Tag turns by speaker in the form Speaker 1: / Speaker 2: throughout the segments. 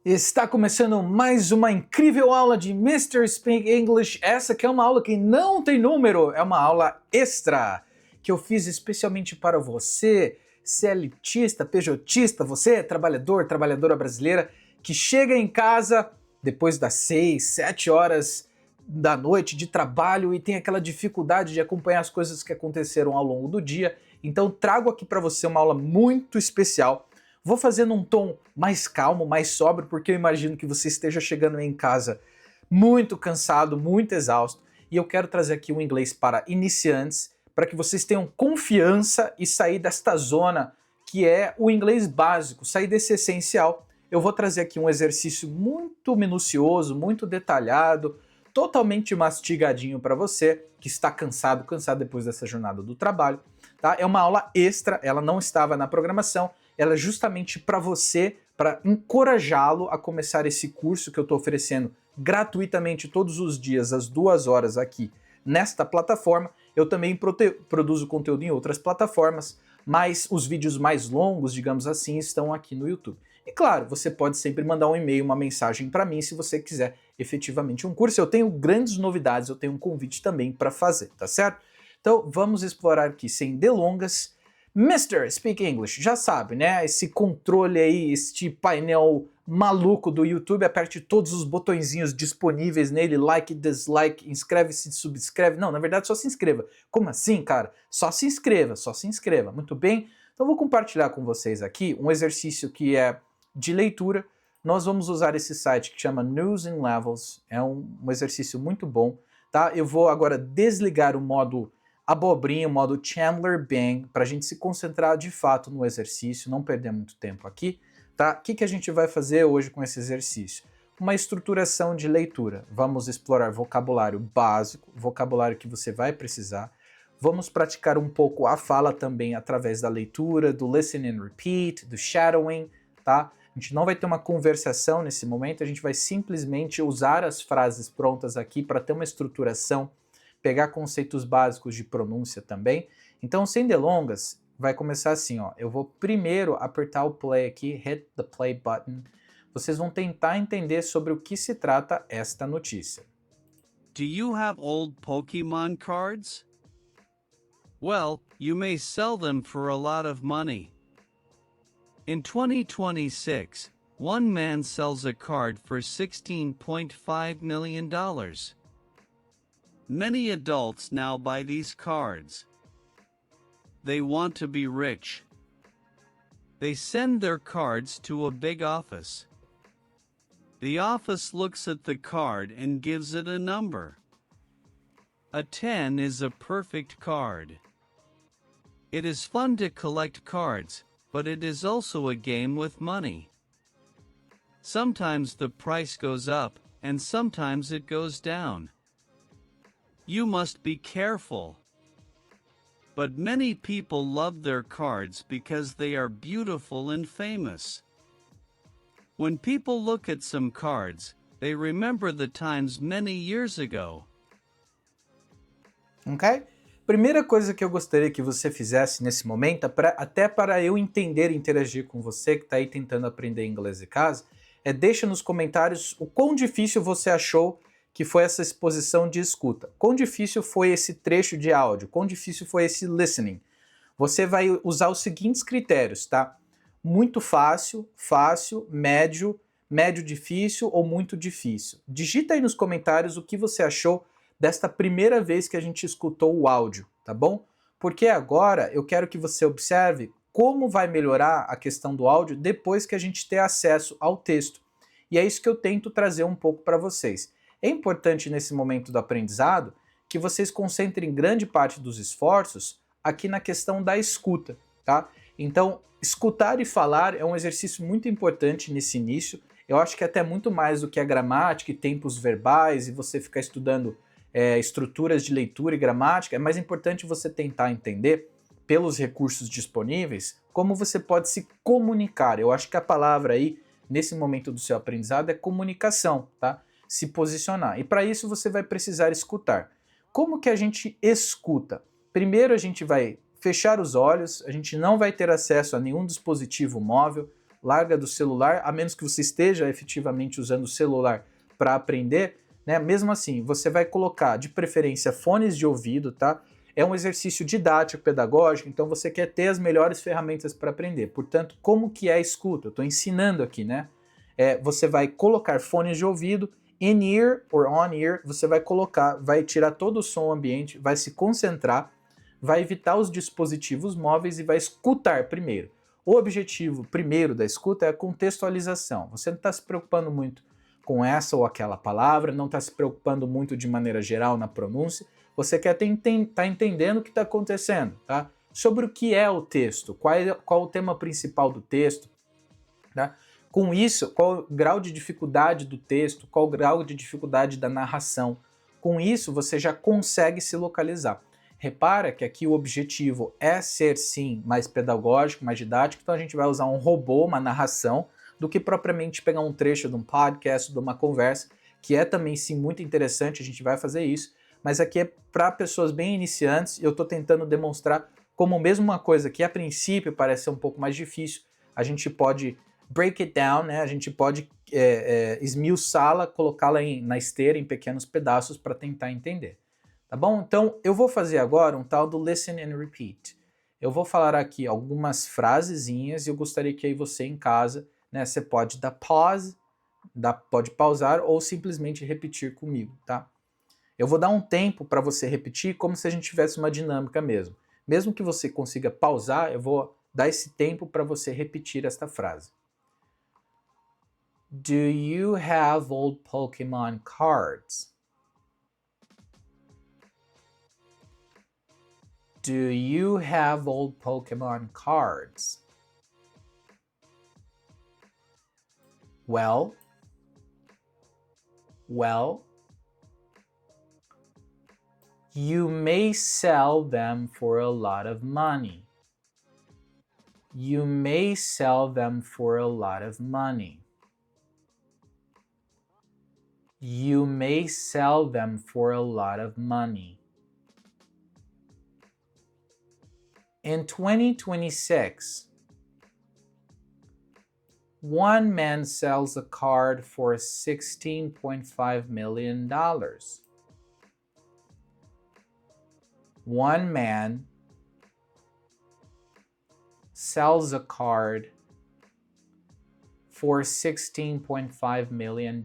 Speaker 1: Está começando mais uma incrível aula de Mr. Speak English. Essa que é uma aula que não tem número, é uma aula extra que eu fiz especialmente para você, CLTista, PJista, você, trabalhador, trabalhadora brasileira, que chega em casa depois das 6, 7 horas da noite de trabalho e tem aquela dificuldade de acompanhar as coisas que aconteceram ao longo do dia. Então trago aqui para você uma aula muito especial. Vou fazer num tom mais calmo, mais sóbrio, porque eu imagino que você esteja chegando em casa muito cansado, muito exausto, e eu quero trazer aqui um inglês para iniciantes, para que vocês tenham confiança e sair desta zona que é o inglês básico, sair desse essencial. Eu vou trazer aqui um exercício muito minucioso, muito detalhado, totalmente mastigadinho para você que está cansado depois dessa jornada do trabalho, tá? É uma aula extra, ela não estava na programação, ela é justamente para você, para encorajá-lo a começar esse curso que eu estou oferecendo gratuitamente todos os dias, às 2 horas aqui nesta plataforma. Eu também produzo conteúdo em outras plataformas, mas os vídeos mais longos, digamos assim, estão aqui no YouTube. E claro, você pode sempre mandar um e-mail, uma mensagem para mim se você quiser efetivamente um curso. Eu tenho grandes novidades, eu tenho um convite também para fazer, tá certo? Então vamos explorar aqui sem delongas. Mr. Speak English, já sabe, né? Esse controle aí, este painel maluco do YouTube, aperte todos os botõezinhos disponíveis nele, like, dislike, inscreve-se, subscreve. Não, na verdade só se inscreva. Como assim, cara? Só se inscreva, só se inscreva. Muito bem? Então vou compartilhar com vocês aqui um exercício que é de leitura. Nós vamos usar esse site que chama News in Levels, é um exercício muito bom, tá? Eu vou agora desligar o modo abobrinha, o modo Chandler Bing, para a gente se concentrar de fato no exercício, não perder muito tempo aqui, tá? O que a gente vai fazer hoje com esse exercício? Uma estruturação de leitura. Vamos explorar vocabulário básico, vocabulário que você vai precisar. Vamos praticar um pouco a fala também através da leitura, do listen and repeat, do shadowing, tá? A gente não vai ter uma conversação nesse momento, a gente vai simplesmente usar as frases prontas aqui para ter uma estruturação, pegar conceitos básicos de pronúncia também. Então, sem delongas, vai começar assim, ó. Eu vou primeiro apertar o play aqui, hit the play button. Vocês vão tentar entender sobre o que se trata esta notícia.
Speaker 2: Do you have old Pokemon cards? Well, you may sell them for a lot of money. In 2026, one man sells a card for $16.5 million. Many adults now buy these cards. They want to be rich. They send their cards to a big office. The office looks at the card and gives it a number. A 10 is a perfect card. It is fun to collect cards, but it is also a game with money. Sometimes the price goes up, and sometimes it goes down. You must be careful. But many people love their cards because they are beautiful and famous. When people look at some cards, they remember the times many years ago.
Speaker 1: Ok? Primeira coisa que eu gostaria que você fizesse nesse momento, até para eu entender e interagir com você que está aí tentando aprender inglês em casa, deixa nos comentários o quão difícil você achou que foi essa exposição de escuta. Quão difícil foi esse trecho de áudio? Quão difícil foi esse listening? Você vai usar os seguintes critérios, tá? Muito fácil, fácil, médio, médio difícil ou muito difícil. Digita aí nos comentários o que você achou desta primeira vez que a gente escutou o áudio, tá bom? Porque agora eu quero que você observe como vai melhorar a questão do áudio depois que a gente ter acesso ao texto. E é isso que eu tento trazer um pouco para vocês. É importante nesse momento do aprendizado que vocês concentrem grande parte dos esforços aqui na questão da escuta, tá? Então, escutar e falar é um exercício muito importante nesse início. Eu acho que até muito mais do que a gramática e tempos verbais e você ficar estudando estruturas de leitura e gramática, é mais importante você tentar entender, pelos recursos disponíveis, como você pode se comunicar. Eu acho que a palavra aí, nesse momento do seu aprendizado, é comunicação, tá? Se posicionar. E para isso você vai precisar escutar. Como que a gente escuta? Primeiro a gente vai fechar os olhos, a gente não vai ter acesso a nenhum dispositivo móvel, larga do celular, a menos que você esteja efetivamente usando o celular para aprender, né? Mesmo assim, você vai colocar, de preferência, fones de ouvido, tá? É um exercício didático, pedagógico, então você quer ter as melhores ferramentas para aprender. Portanto, como que é a escuta? Eu estou ensinando aqui, né? Você vai colocar fones de ouvido, in-ear or on-ear, você vai colocar, vai tirar todo o som ambiente, vai se concentrar, vai evitar os dispositivos móveis e vai escutar primeiro. O objetivo primeiro da escuta é a contextualização. Você não está se preocupando muito com essa ou aquela palavra, não está se preocupando muito de maneira geral na pronúncia, você quer estar entendendo o que está acontecendo, tá? Sobre o que é o texto, qual o tema principal do texto, tá? Com isso, qual o grau de dificuldade do texto, qual o grau de dificuldade da narração. Com isso, você já consegue se localizar. Repara que aqui o objetivo é ser, sim, mais pedagógico, mais didático, então a gente vai usar um robô, uma narração, do que propriamente pegar um trecho de um podcast, de uma conversa, que é também, sim, muito interessante, a gente vai fazer isso, mas aqui é para pessoas bem iniciantes, eu estou tentando demonstrar como mesmo uma coisa que a princípio parece ser um pouco mais difícil, a gente pode break it down, né? A gente pode esmiuçá-la, colocá-la na esteira em pequenos pedaços para tentar entender. Tá bom? Então, eu vou fazer agora um tal do listen and repeat. Eu vou falar aqui algumas frasezinhas e eu gostaria que aí você em casa, né, você pode dar pause, pode pausar ou simplesmente repetir comigo, tá? Eu vou dar um tempo para você repetir como se a gente tivesse uma dinâmica mesmo. Mesmo que você consiga pausar, eu vou dar esse tempo para você repetir esta frase. Do you have old Pokemon cards? Do you have old Pokemon cards? Well, you may sell them for a lot of money. You may sell them for a lot of money. You may sell them for a lot of money. In 2026, one man sells a card for $16.5 million. One man sells a card for $16.5 million.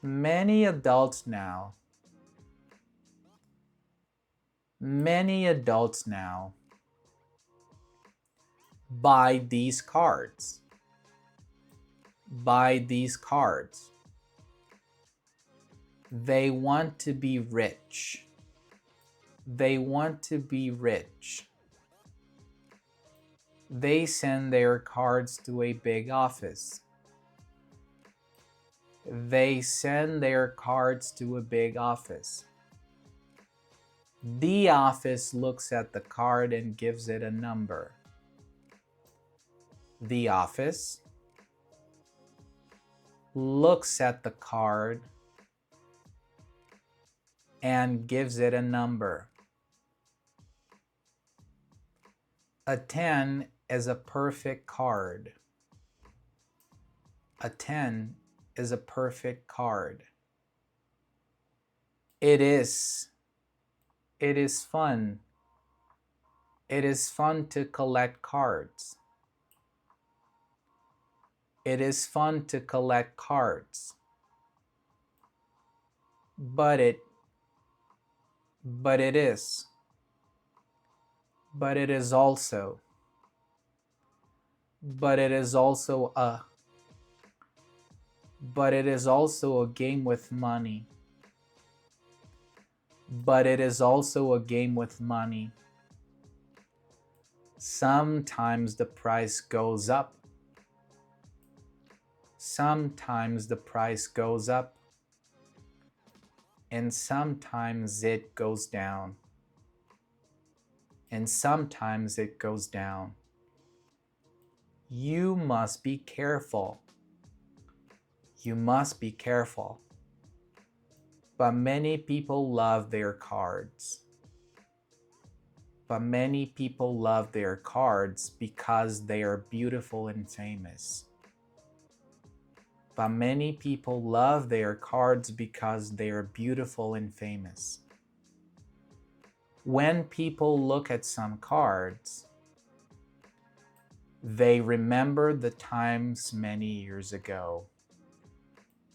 Speaker 1: Many adults now buy these cards. They want to be rich. They send their cards to a big office. The office looks at the card and gives it a number. The office looks at the card and gives it a number. A 10 is a perfect card. A 10 is a perfect card. It is fun. It is fun to collect cards. It is fun to collect cards. But it is also a game with money. Sometimes the price goes up. And sometimes it goes down. You must be careful. But many people love their cards. But many people love their cards because they are beautiful and famous. But many people love their cards because they are beautiful and famous. When people look at some cards, they remember the times many years ago.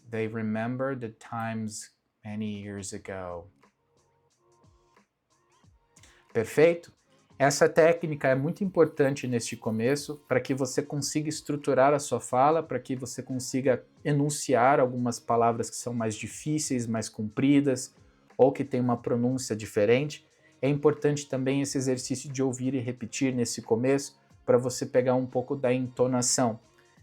Speaker 1: They remember the times many years ago. Perfeito? Essa técnica é muito importante neste começo para que você consiga estruturar a sua fala, para que você consiga enunciar algumas palavras que são mais difíceis, mais compridas, ou que têm uma pronúncia diferente. É importante também esse exercício de ouvir e repetir nesse começo, para você pegar um pouco da entonação.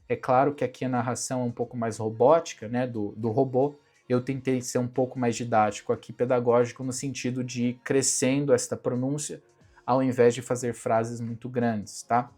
Speaker 1: É claro que aqui a narração é um pouco mais robótica, né, do robô. Eu tentei ser um pouco mais didático aqui, pedagógico, no sentido de ir crescendo esta pronúncia, ao invés de fazer frases muito grandes, tá?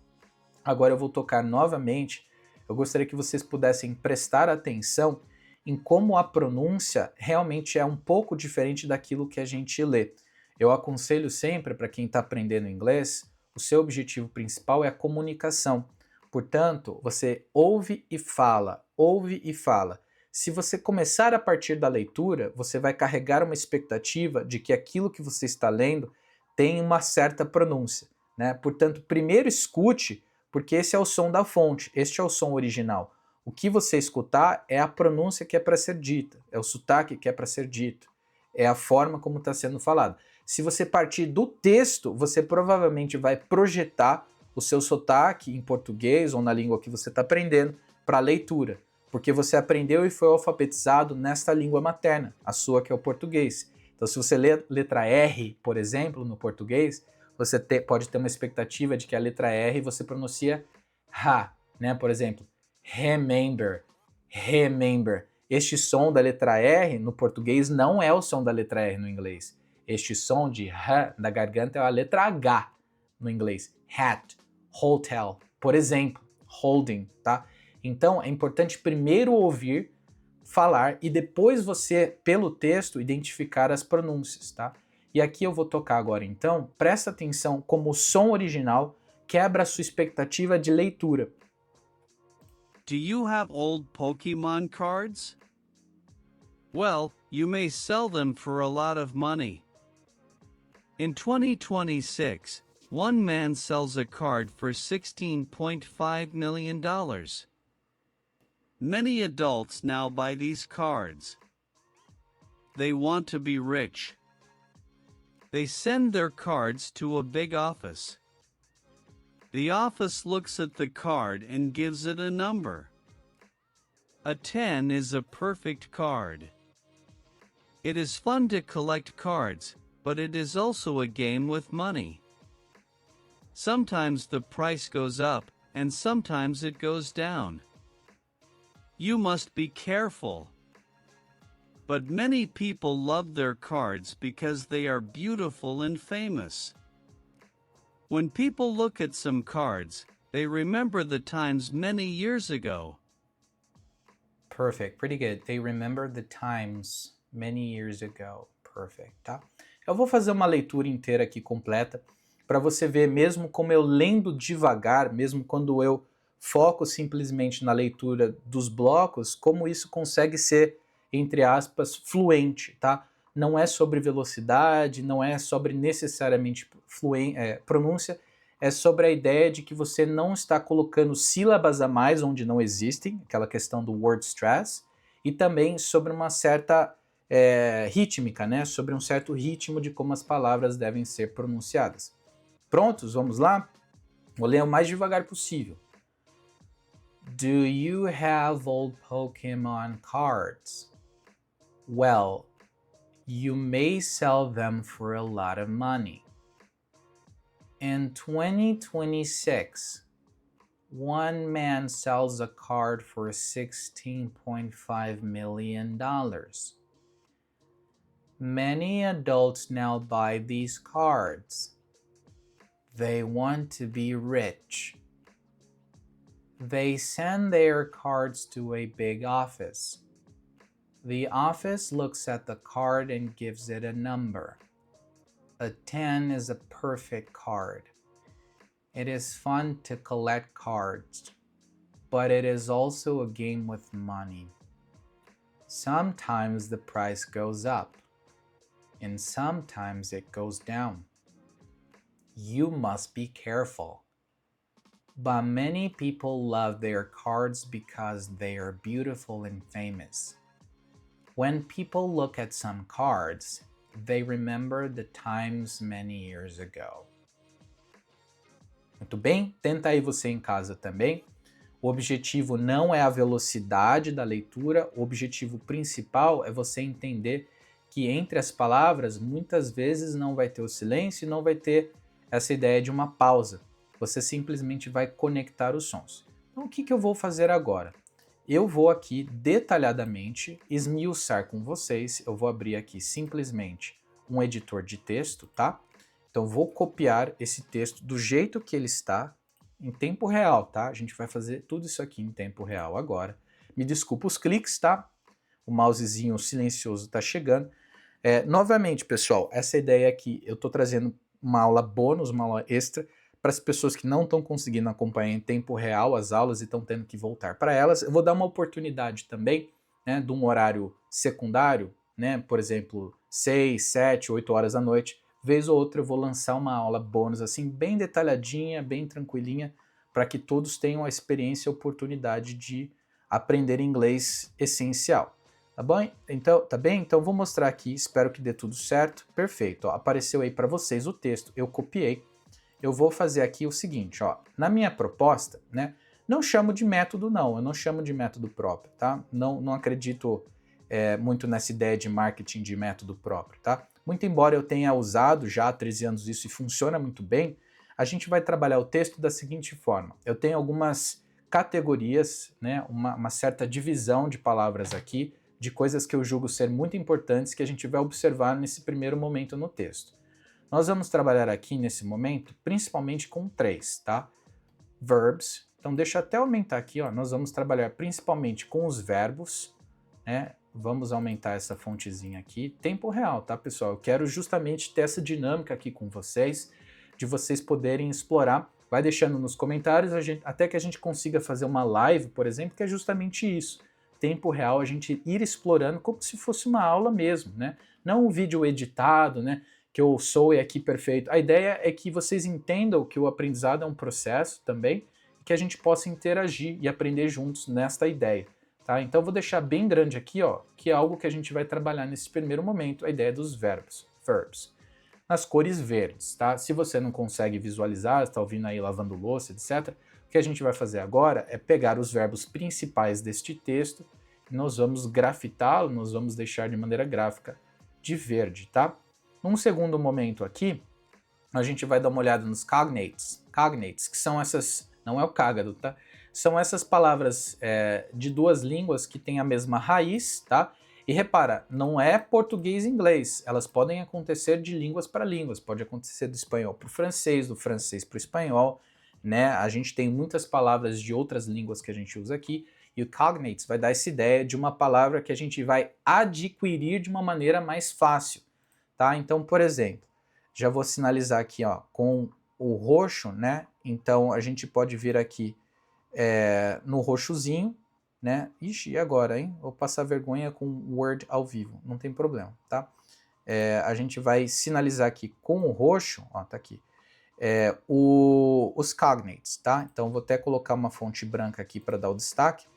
Speaker 1: Agora eu vou tocar novamente, eu gostaria que vocês pudessem prestar atenção em como a pronúncia realmente é um pouco diferente daquilo que a gente lê. Eu aconselho sempre para quem está aprendendo inglês, o seu objetivo principal é a comunicação. Portanto, você ouve e fala, ouve e fala. Se você começar a partir da leitura, você vai carregar uma expectativa de que aquilo que você está lendo tem uma certa pronúncia, né? Portanto, primeiro escute, porque esse é o som da fonte, este é o som original. O que você escutar é a pronúncia que é para ser dita, é o sotaque que é para ser dito, é a forma como está sendo falado. Se você partir do texto, você provavelmente vai projetar o seu sotaque em português ou na língua que você está aprendendo para a leitura, porque você aprendeu e foi alfabetizado nesta língua materna, a sua que é o português. Então, se você lê letra R, por exemplo, no português, você pode ter uma expectativa de que a letra R você pronuncia H, né? Por exemplo, remember, remember. Este som da letra R no português não é o som da letra R no inglês. Este som de H da garganta é a letra H no inglês. Hat, hotel, por exemplo, holding, tá? Então, é importante primeiro ouvir falar e depois você, pelo texto, identificar as pronúncias, tá? E aqui eu vou tocar agora então, presta atenção como o som original quebra a sua expectativa de leitura.
Speaker 2: Do you have old Pokemon cards? Well, you may sell them for a lot of money. In 2026, one man sells a card for $16.5 million. Many adults now buy these cards. They want to be rich. They send their cards to a big office. The office looks at the card and gives it a number. A 10 is a perfect card. It is fun to collect cards, but it is also a game with money. Sometimes the price goes up, and sometimes it goes down. You must be careful. But many people love their cards because they are beautiful and famous. When people look at some cards, they remember the times many years ago.
Speaker 1: Perfect, pretty good. They remember the times many years ago. Perfect, tá? Eu vou fazer uma leitura inteira aqui completa para você ver mesmo como eu lendo devagar, mesmo quando eu foco simplesmente na leitura dos blocos, como isso consegue ser, entre aspas, fluente, tá? Não é sobre velocidade, não é sobre necessariamente pronúncia, é sobre a ideia de que você não está colocando sílabas a mais onde não existem, aquela questão do word stress, e também sobre uma certa rítmica, né? Sobre um certo ritmo de como as palavras devem ser pronunciadas. Prontos? Vamos lá? Vou ler o mais devagar possível. Do you have old Pokemon cards? Well, you may sell them for a lot of money. In 2026, one man sells a card for $16.5 million. Many adults now buy these cards. They want to be rich. They send their cards to a big office. The office looks at the card and gives it a number. A 10 is a perfect card. It is fun to collect cards, but it is also a game with money. Sometimes the price goes up, and sometimes it goes down. You must be careful. But many people love their cards because they are beautiful and famous. When people look at some cards, they remember the times many years ago. Muito bem, tenta aí você em casa também. O objetivo não é a velocidade da leitura, o objetivo principal é você entender que entre as palavras muitas vezes não vai ter o silêncio e não vai ter essa ideia de uma pausa. Você simplesmente vai conectar os sons. Então o que eu vou fazer agora? Eu vou aqui detalhadamente esmiuçar com vocês, eu vou abrir aqui simplesmente um editor de texto, tá? Então vou copiar esse texto do jeito que ele está, em tempo real, tá? A gente vai fazer tudo isso aqui em tempo real agora. Me desculpa os cliques, tá? O mousezinho silencioso está chegando. Novamente, pessoal, essa ideia aqui, eu estou trazendo uma aula bônus, uma aula extra, para as pessoas que não estão conseguindo acompanhar em tempo real as aulas e estão tendo que voltar para elas. Eu vou dar uma oportunidade também, né, de um horário secundário, né, por exemplo, 6, 7, 8 horas da noite. Vez ou outra eu vou lançar uma aula bônus assim, bem detalhadinha, bem tranquilinha, para que todos tenham a experiência e a oportunidade de aprender inglês essencial. Tá bom? Então, tá bem? Então vou mostrar aqui, espero que dê tudo certo. Perfeito, ó, apareceu aí para vocês o texto, eu copiei. Eu vou fazer aqui o seguinte, ó, na minha proposta, né, não chamo de método não, eu não chamo de método próprio, tá? Não acredito muito nessa ideia de marketing de método próprio, tá? Muito embora eu tenha usado já há 13 anos isso e funciona muito bem, a gente vai trabalhar o texto da seguinte forma, eu tenho algumas categorias, né, uma certa divisão de palavras aqui, de coisas que eu julgo ser muito importantes que a gente vai observar nesse primeiro momento no texto. Nós vamos trabalhar aqui nesse momento principalmente com 3, tá? Verbs. Então deixa eu até aumentar aqui, ó. Nós vamos trabalhar principalmente com os verbos, né? Vamos aumentar essa fontezinha aqui. Tempo real, tá, pessoal? Eu quero justamente ter essa dinâmica aqui com vocês, de vocês poderem explorar. Vai deixando nos comentários, até que a gente consiga fazer uma live, por exemplo, que é justamente isso. Tempo real, a gente ir explorando como se fosse uma aula mesmo, né? Não um vídeo editado, né? Que eu soe aqui perfeito. A ideia é que vocês entendam que o aprendizado é um processo também, e que a gente possa interagir e aprender juntos nesta ideia. Tá? Então eu vou deixar bem grande aqui, ó, que é algo que a gente vai trabalhar nesse primeiro momento, a ideia dos verbos, nas cores verdes. Tá? Se você não consegue visualizar, está ouvindo aí lavando louça, etc., o que a gente vai fazer agora é pegar os verbos principais deste texto e nós vamos grafitá-lo, nós vamos deixar de maneira gráfica de verde, tá? Num segundo momento aqui, a gente vai dar uma olhada nos cognates. Cognates, que são essas, não é o cágado, tá? São essas palavras de duas línguas que têm a mesma raiz, tá? E repara, não é português e inglês, elas podem acontecer de línguas para línguas, pode acontecer do espanhol para o francês, do francês para o espanhol, né? A gente tem muitas palavras de outras línguas que a gente usa aqui, e o cognates vai dar essa ideia de uma palavra que a gente vai adquirir de uma maneira mais fácil. Tá? Então, por exemplo, já vou sinalizar aqui ó, com o roxo, né? Então a gente pode vir aqui no roxozinho, né? Ixi, e agora, hein? Vou passar vergonha com o Word ao vivo, não tem problema, tá? A gente vai sinalizar aqui com o roxo, ó, tá aqui, os cognates, tá? Então vou até colocar uma fonte branca aqui para dar o destaque,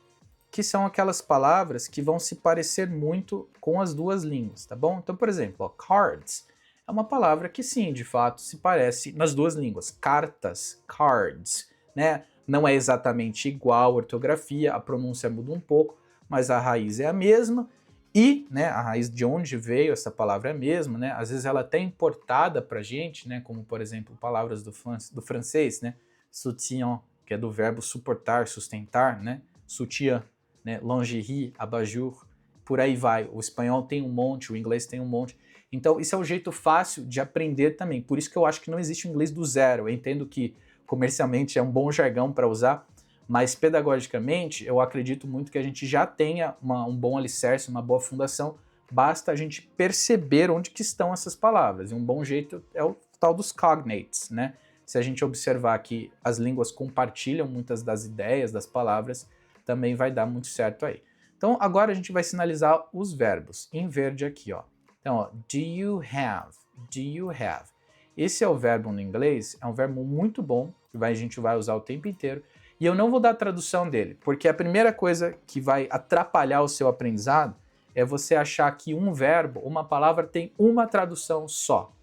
Speaker 1: que são aquelas palavras que vão se parecer muito com as duas línguas, tá bom? Então, por exemplo, ó, cards é uma palavra que sim, de fato, se parece nas duas línguas. Cartas, cards, né? Não é exatamente igual a ortografia, a pronúncia muda um pouco, mas a raiz é a mesma e, né, a raiz de onde veio essa palavra é a mesma, né? Às vezes ela é até importada pra gente, né? Como, por exemplo, palavras do francês, né? Soutien, que é do verbo suportar, sustentar, né? Soutien, né, lingerie, abajur, por aí vai. O espanhol tem um monte, o inglês tem um monte. Então, isso é um jeito fácil de aprender também. Por isso que eu acho que não existe um inglês do zero. Eu entendo que comercialmente é um bom jargão para usar, mas pedagogicamente eu acredito muito que a gente já tenha um bom alicerce, uma boa fundação, basta a gente perceber onde que estão essas palavras. E um bom jeito é o tal dos cognates, né? Se a gente observar que as línguas compartilham muitas das ideias, das palavras, também vai dar muito certo aí. Então agora a gente vai sinalizar os verbos, em verde aqui, ó. Então, ó, do you have, do you have. Esse é o verbo no inglês, é um verbo muito bom, que a gente vai usar o tempo inteiro, e eu não vou dar a tradução dele, porque a primeira coisa que vai atrapalhar o seu aprendizado é você achar que um verbo, uma palavra, tem uma tradução só.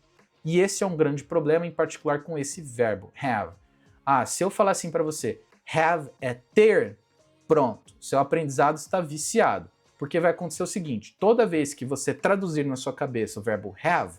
Speaker 1: E esse é um grande problema, em particular com esse verbo, have. Ah, se eu falar assim para você, have é ter, pronto, seu aprendizado está viciado. Porque vai acontecer o seguinte, toda vez que você traduzir na sua cabeça o verbo have,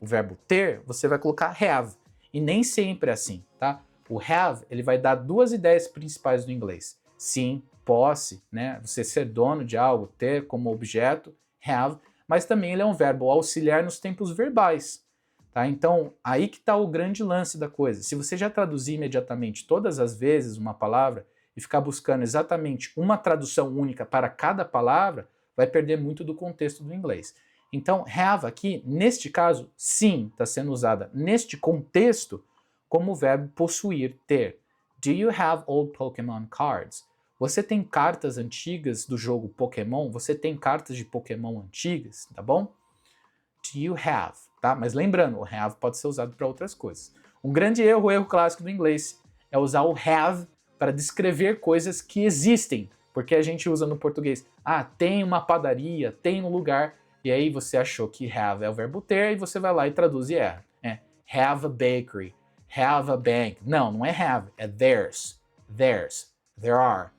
Speaker 1: o verbo ter, você vai colocar have. E nem sempre é assim, tá? O have, ele vai dar duas ideias principais do inglês. Sim, posse, né? Você ser dono de algo, ter como objeto, have, mas também ele é um verbo auxiliar nos tempos verbais. Tá? Então, aí que está o grande lance da coisa. Se você já traduzir imediatamente todas as vezes uma palavra e ficar buscando exatamente uma tradução única para cada palavra, vai perder muito do contexto do inglês. Então, have aqui, neste caso, sim, está sendo usada neste contexto como o verbo possuir, ter. Do you have old Pokémon cards? Você tem cartas antigas do jogo Pokémon? Você tem cartas de Pokémon antigas, tá bom? Do you have, tá? Mas lembrando, o have pode ser usado para outras coisas. Um grande erro, o erro clássico do inglês, é usar o have para descrever coisas que existem, porque a gente usa no português, tem uma padaria, tem um lugar, e aí você achou que have é o verbo ter, e você vai lá e traduz e erra. Have a bakery, have a bank. Não, não é have, é theirs, there are,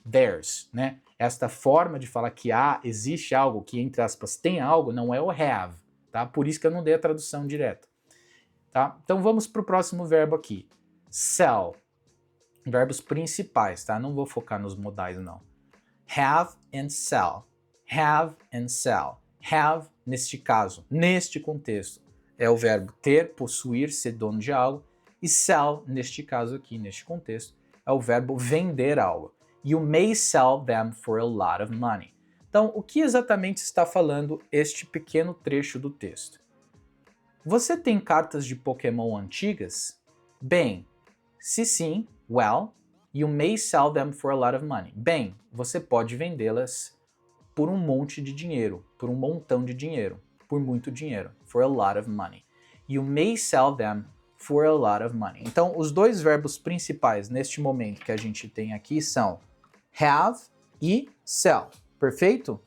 Speaker 1: theirs, né? Esta forma de falar que existe algo, que entre aspas tem algo, não é o have. Tá? Por isso que eu não dei a tradução direta. Tá? Então vamos para o próximo verbo aqui. Sell. Verbos principais, tá? Não vou focar nos modais, não. Have and sell. Have and sell. Have, neste caso, neste contexto, é o verbo ter, possuir, ser dono de algo. E sell, neste caso aqui, neste contexto, é o verbo vender algo. You may sell them for a lot of money. Então, o que exatamente está falando este pequeno trecho do texto? Você tem cartas de Pokémon antigas? Bem, se sim, well, you may sell them for a lot of money. Bem, você pode vendê-las por um monte de dinheiro, por um montão de dinheiro, por muito dinheiro, for a lot of money. You may sell them for a lot of money. Então, os dois verbos principais neste momento que a gente tem aqui são have e sell. Perfeito?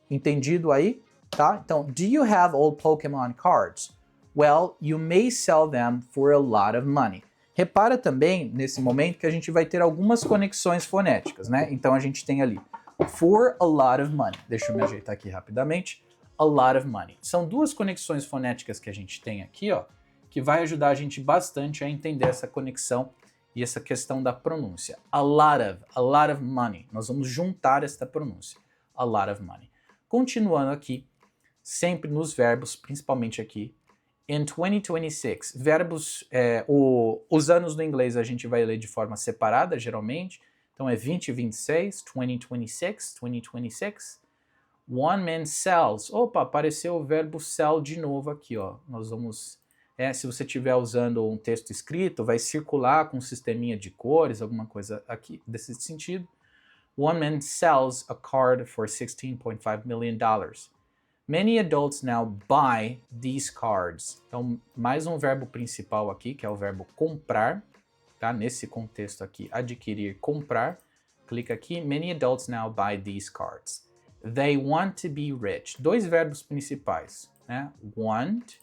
Speaker 1: Entendido aí? Tá? Então, do you have old Pokémon cards? Well, you may sell them for a lot of money. Repara também, nesse momento, que a gente vai ter algumas conexões fonéticas, né? Então, a gente tem ali, for a lot of money. Deixa eu me ajeitar aqui rapidamente. A lot of money. São duas conexões fonéticas que a gente tem aqui, ó, que vai ajudar a gente bastante a entender essa conexão e essa questão da pronúncia. A lot of money. Nós vamos juntar esta pronúncia. A lot of money. Continuando aqui, sempre nos verbos, principalmente aqui, in 2026. Verbos, os anos no inglês a gente vai ler de forma separada, geralmente. Então é 2026, 2026, 2026. One man sells. Opa, apareceu o verbo sell de novo aqui, ó. Nós vamos... se você estiver usando um texto escrito, vai circular com um sisteminha de cores, alguma coisa aqui desse sentido. One man sells a card for $16.5 million. Many adults now buy these cards. Então, mais um verbo principal aqui, que é o verbo comprar, tá? Nesse contexto aqui, adquirir, comprar. Clica aqui, many adults now buy these cards. They want to be rich. Dois verbos principais, né? Want,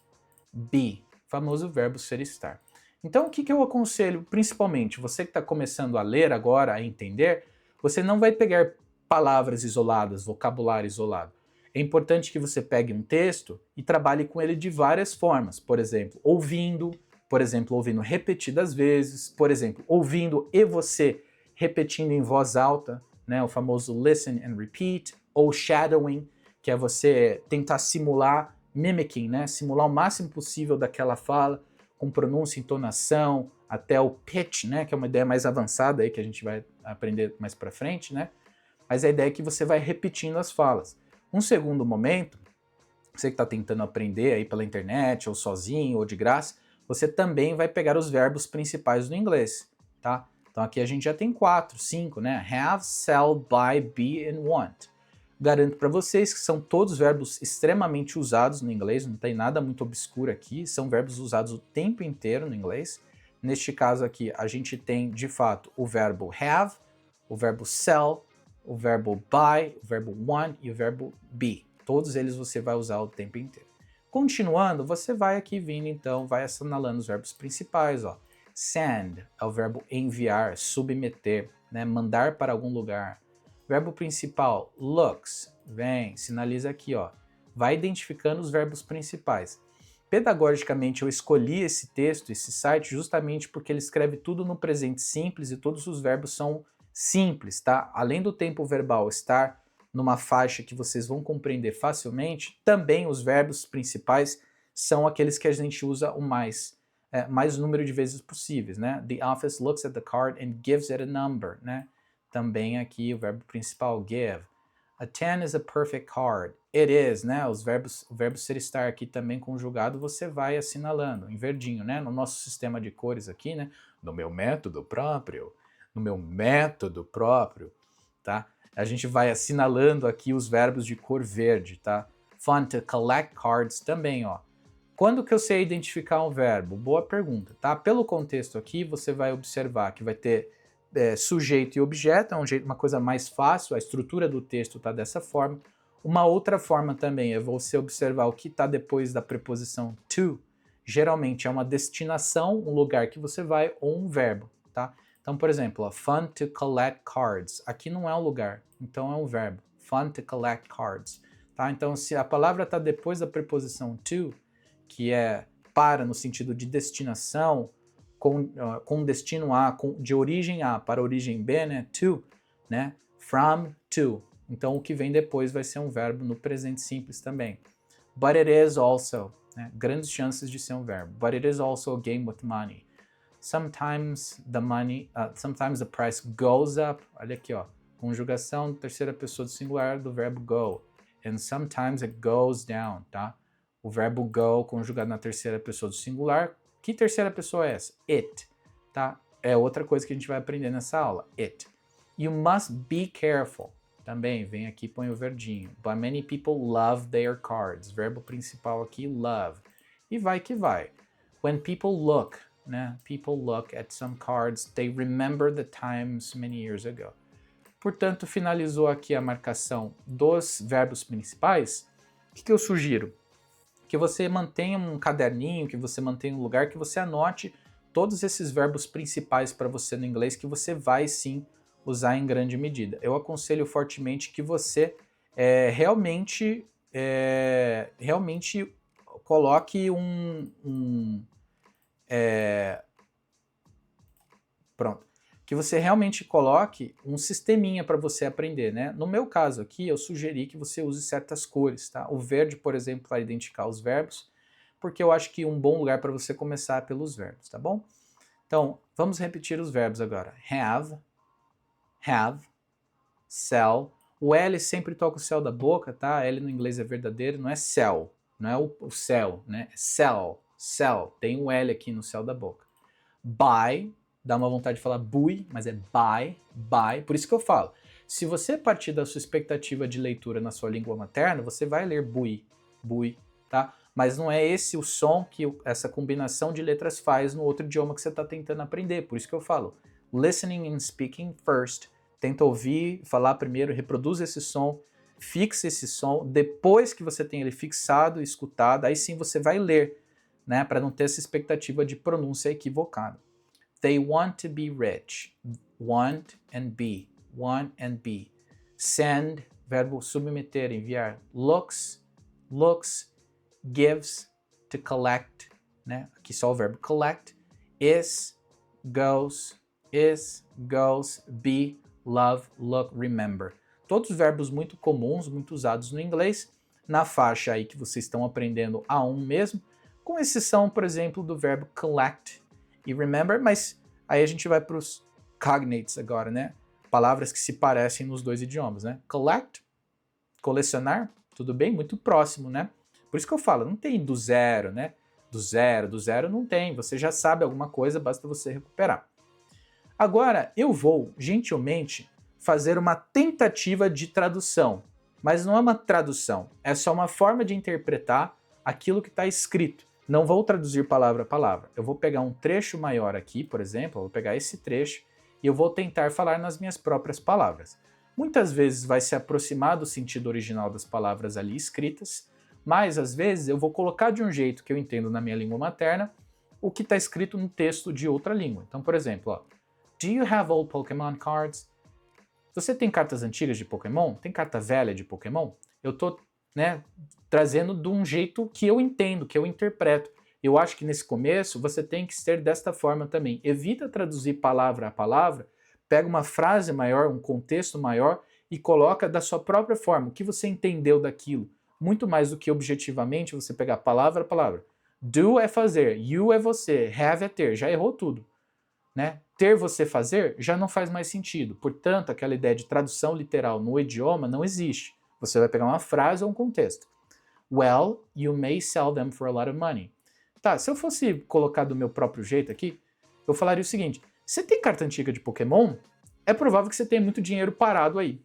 Speaker 1: be. Famoso verbo ser estar. Então, o que eu aconselho, principalmente, você que está começando a ler agora, a entender, você não vai pegar palavras isoladas, vocabulário isolado. É importante que você pegue um texto e trabalhe com ele de várias formas. Por exemplo, ouvindo repetidas vezes, por exemplo, ouvindo e você repetindo em voz alta, né, o famoso listen and repeat, ou shadowing, que é você tentar simular, mimicking, né, simular o máximo possível daquela fala, com pronúncia, entonação, até o pitch, né, que é uma ideia mais avançada aí que a gente vai aprender mais pra frente, né? Mas a ideia é que você vai repetindo as falas. Um segundo momento você que está tentando aprender aí pela internet, ou sozinho, ou de graça, você também vai pegar os verbos principais do inglês, tá? Então aqui a gente já tem 4, 5, né? Have, sell, buy, be and want. Garanto para vocês que são todos verbos extremamente usados no inglês, não tem nada muito obscuro aqui, são verbos usados o tempo inteiro no inglês. Neste caso aqui, a gente tem, de fato, o verbo have, o verbo sell, o verbo buy, o verbo want e o verbo be. Todos eles você vai usar o tempo inteiro. Continuando, você vai aqui vindo, então, vai assinalando os verbos principais, ó. Send é o verbo enviar, submeter, né, mandar para algum lugar. Verbo principal, looks, vem, sinaliza aqui, ó. Vai identificando os verbos principais. Pedagogicamente, eu escolhi esse texto, esse site, justamente porque ele escreve tudo no presente simples e todos os verbos são simples, tá? Além do tempo verbal estar numa faixa que vocês vão compreender facilmente, também os verbos principais são aqueles que a gente usa o mais número de vezes possíveis, né? The office looks at the card and gives it a number, né? Também aqui o verbo principal, give. A 10 is a perfect card. It is, né? O verbo ser estar aqui também conjugado, você vai assinalando em verdinho, né? No nosso sistema de cores aqui, né? No meu método próprio, tá? A gente vai assinalando aqui os verbos de cor verde, tá? Fun to collect cards também, ó. Quando que eu sei identificar um verbo? Boa pergunta, tá? Pelo contexto aqui, você vai observar que vai ter sujeito e objeto, uma coisa mais fácil, a estrutura do texto está dessa forma. Uma outra forma também é você observar o que está depois da preposição to. Geralmente é uma destinação, um lugar que você vai, ou um verbo, tá? Então, por exemplo, ó, fun to collect cards. Aqui não é um lugar, então é um verbo. Fun to collect cards, tá? Então, se a palavra está depois da preposição to, que é para no sentido de destinação, com destino a, de origem a para origem b, né? To, né? From, to. Então, o que vem depois vai ser um verbo no presente simples também. But it is also, né? Grandes chances de ser um verbo. But it is also a game with money. Sometimes the price goes up. Olha aqui, ó. Conjugação terceira pessoa do singular do verbo go. And sometimes it goes down, tá? O verbo go conjugado na terceira pessoa do singular. Que terceira pessoa é essa? It, tá? É outra coisa que a gente vai aprender nessa aula. It. You must be careful. Também vem aqui, põe o verdinho. But many people love their cards. Verbo principal aqui, love. E vai que vai. When people look, né? People look at some cards, they remember the times many years ago. Portanto, finalizou aqui a marcação dos verbos principais. O que eu sugiro? Que você mantenha um caderninho, que você mantenha um lugar, que você anote todos esses verbos principais para você no inglês, que você vai sim usar em grande medida. Eu aconselho fortemente que você realmente coloque que você realmente coloque um sisteminha para você aprender, né? No meu caso aqui, eu sugeri que você use certas cores, tá? O verde, por exemplo, para identificar os verbos, porque eu acho que um bom lugar para você começar é pelos verbos, tá bom? Então, vamos repetir os verbos agora. Have, sell. O L sempre toca o céu da boca, tá? L no inglês é verdadeiro, não é céu, não é o céu, né? É sell. Tem um L aqui no céu da boca. Buy. Dá uma vontade de falar buy, mas é buy. Por isso que eu falo, se você partir da sua expectativa de leitura na sua língua materna, você vai ler buy, tá? Mas não é esse o som que essa combinação de letras faz no outro idioma que você está tentando aprender. Por isso que eu falo, listening and speaking first. Tenta ouvir, falar primeiro, reproduz esse som, fixa esse som. Depois que você tem ele fixado, escutado, aí sim você vai ler, né? Para não ter essa expectativa de pronúncia equivocada. They want to be rich. Want and be. Send, verbo submeter, enviar. Looks, gives, to collect, né? Aqui só o verbo collect. Is, goes, be, love, look, remember. Todos verbos muito comuns, muito usados no inglês, na faixa aí que vocês estão aprendendo A1 mesmo, com exceção, por exemplo, do verbo collect e remember, mas aí a gente vai para os cognates agora, né? Palavras que se parecem nos dois idiomas, né? Collect, colecionar, tudo bem? Muito próximo, né? Por isso que eu falo, não tem do zero, né? Do zero não tem. Você já sabe alguma coisa, basta você recuperar. Agora, eu vou, gentilmente, fazer uma tentativa de tradução. Mas não é uma tradução, é só uma forma de interpretar aquilo que está escrito. Não vou traduzir palavra a palavra. Eu vou pegar um trecho maior aqui, por exemplo, eu vou pegar esse trecho e eu vou tentar falar nas minhas próprias palavras. Muitas vezes vai se aproximar do sentido original das palavras ali escritas, mas às vezes eu vou colocar de um jeito que eu entendo na minha língua materna o que está escrito no texto de outra língua. Então, por exemplo, ó, Do you have old Pokémon cards? Você tem cartas antigas de Pokémon? Tem carta velha de Pokémon? Eu tô, né, trazendo de um jeito que eu entendo, que eu interpreto. Eu acho que nesse começo você tem que ser desta forma também. Evita traduzir palavra a palavra, pega uma frase maior, um contexto maior e coloca da sua própria forma, o que você entendeu daquilo. Muito mais do que objetivamente você pegar palavra a palavra. Do é fazer, you é você, have é ter, já errou tudo. Né? Ter você fazer já não faz mais sentido. Portanto, aquela ideia de tradução literal no idioma não existe. Você vai pegar uma frase ou um contexto. Well, you may sell them for a lot of money. Tá, se eu fosse colocar do meu próprio jeito aqui, eu falaria o seguinte: você tem carta antiga de Pokémon? É provável que você tenha muito dinheiro parado aí.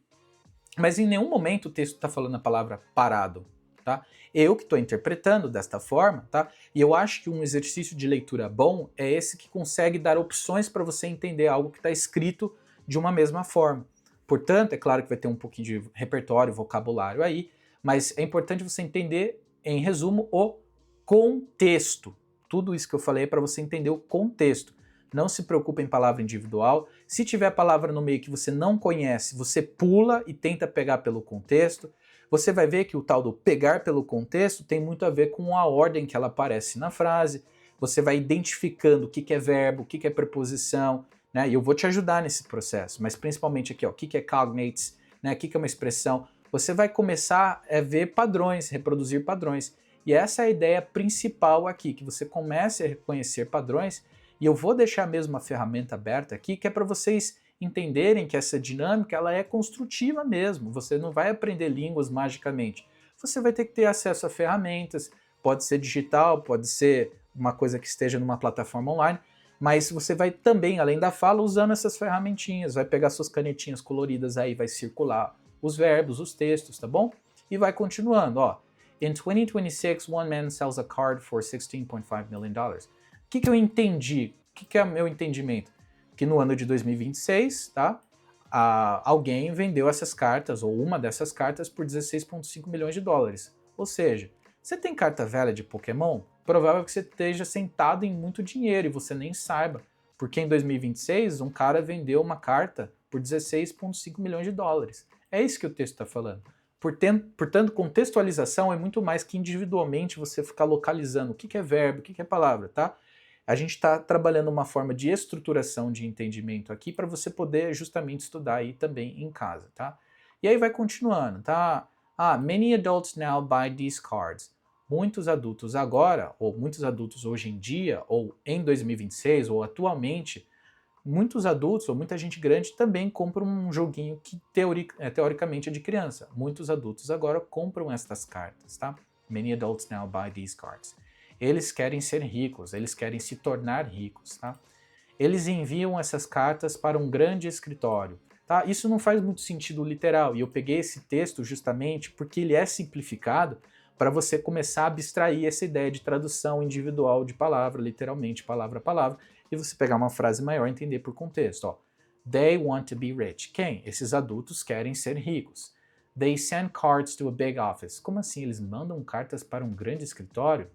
Speaker 1: Mas em nenhum momento o texto está falando a palavra parado. Tá? Eu que estou interpretando desta forma, tá? E eu acho que um exercício de leitura bom é esse que consegue dar opções para você entender algo que está escrito de uma mesma forma. Portanto, é claro que vai ter um pouquinho de repertório, vocabulário aí, mas é importante você entender, em resumo, o contexto. Tudo isso que eu falei é para você entender o contexto. Não se preocupe em palavra individual. Se tiver palavra no meio que você não conhece, você pula e tenta pegar pelo contexto. Você vai ver que o tal do pegar pelo contexto tem muito a ver com a ordem que ela aparece na frase. Você vai identificando o que é verbo, o que é preposição, né? E eu vou te ajudar nesse processo, mas principalmente aqui, ó, o que é cognates, né? O que é uma expressão. Você vai começar a ver padrões, reproduzir padrões. E essa é a ideia principal aqui, que você comece a reconhecer padrões. E eu vou deixar mesmo a ferramenta aberta aqui, que é para vocês entenderem que essa dinâmica ela é construtiva mesmo. Você não vai aprender línguas magicamente. Você vai ter que ter acesso a ferramentas, pode ser digital, pode ser uma coisa que esteja numa plataforma online, mas você vai também, além da fala, usando essas ferramentinhas, vai pegar suas canetinhas coloridas aí, vai circular os verbos, os textos, tá bom? E vai continuando, ó. In 2026, one man sells a card for $16.5 million. O que eu entendi? O que é o meu entendimento? Que no ano de 2026, tá, alguém vendeu essas cartas, ou uma dessas cartas, por 16,5 milhões de dólares. Ou seja, você tem carta velha de Pokémon? Provável que você esteja sentado em muito dinheiro e você nem saiba. Porque em 2026, um cara vendeu uma carta por 16,5 milhões de dólares. É isso que o texto está falando. Portanto, contextualização é muito mais que individualmente você ficar localizando o que é verbo, o que é palavra, tá? A gente está trabalhando uma forma de estruturação de entendimento aqui para você poder justamente estudar aí também em casa, tá? E aí vai continuando, tá? Many adults now buy these cards. Muitos adultos agora, ou muitos adultos hoje em dia, ou em 2026, ou atualmente, muitos adultos, ou muita gente grande, também compram um joguinho que teoricamente é de criança. Muitos adultos agora compram estas cartas, tá? Many adults now buy these cards. Eles querem ser ricos, eles querem se tornar ricos, tá? Eles enviam essas cartas para um grande escritório, tá? Isso não faz muito sentido literal, e eu peguei esse texto justamente porque ele é simplificado para você começar a abstrair essa ideia de tradução individual de palavra, literalmente, palavra a palavra, e você pegar uma frase maior e entender por contexto, ó. They want to be rich. Quem? Esses adultos querem ser ricos. They send cards to a big office. Como assim? Eles mandam cartas para um grande escritório?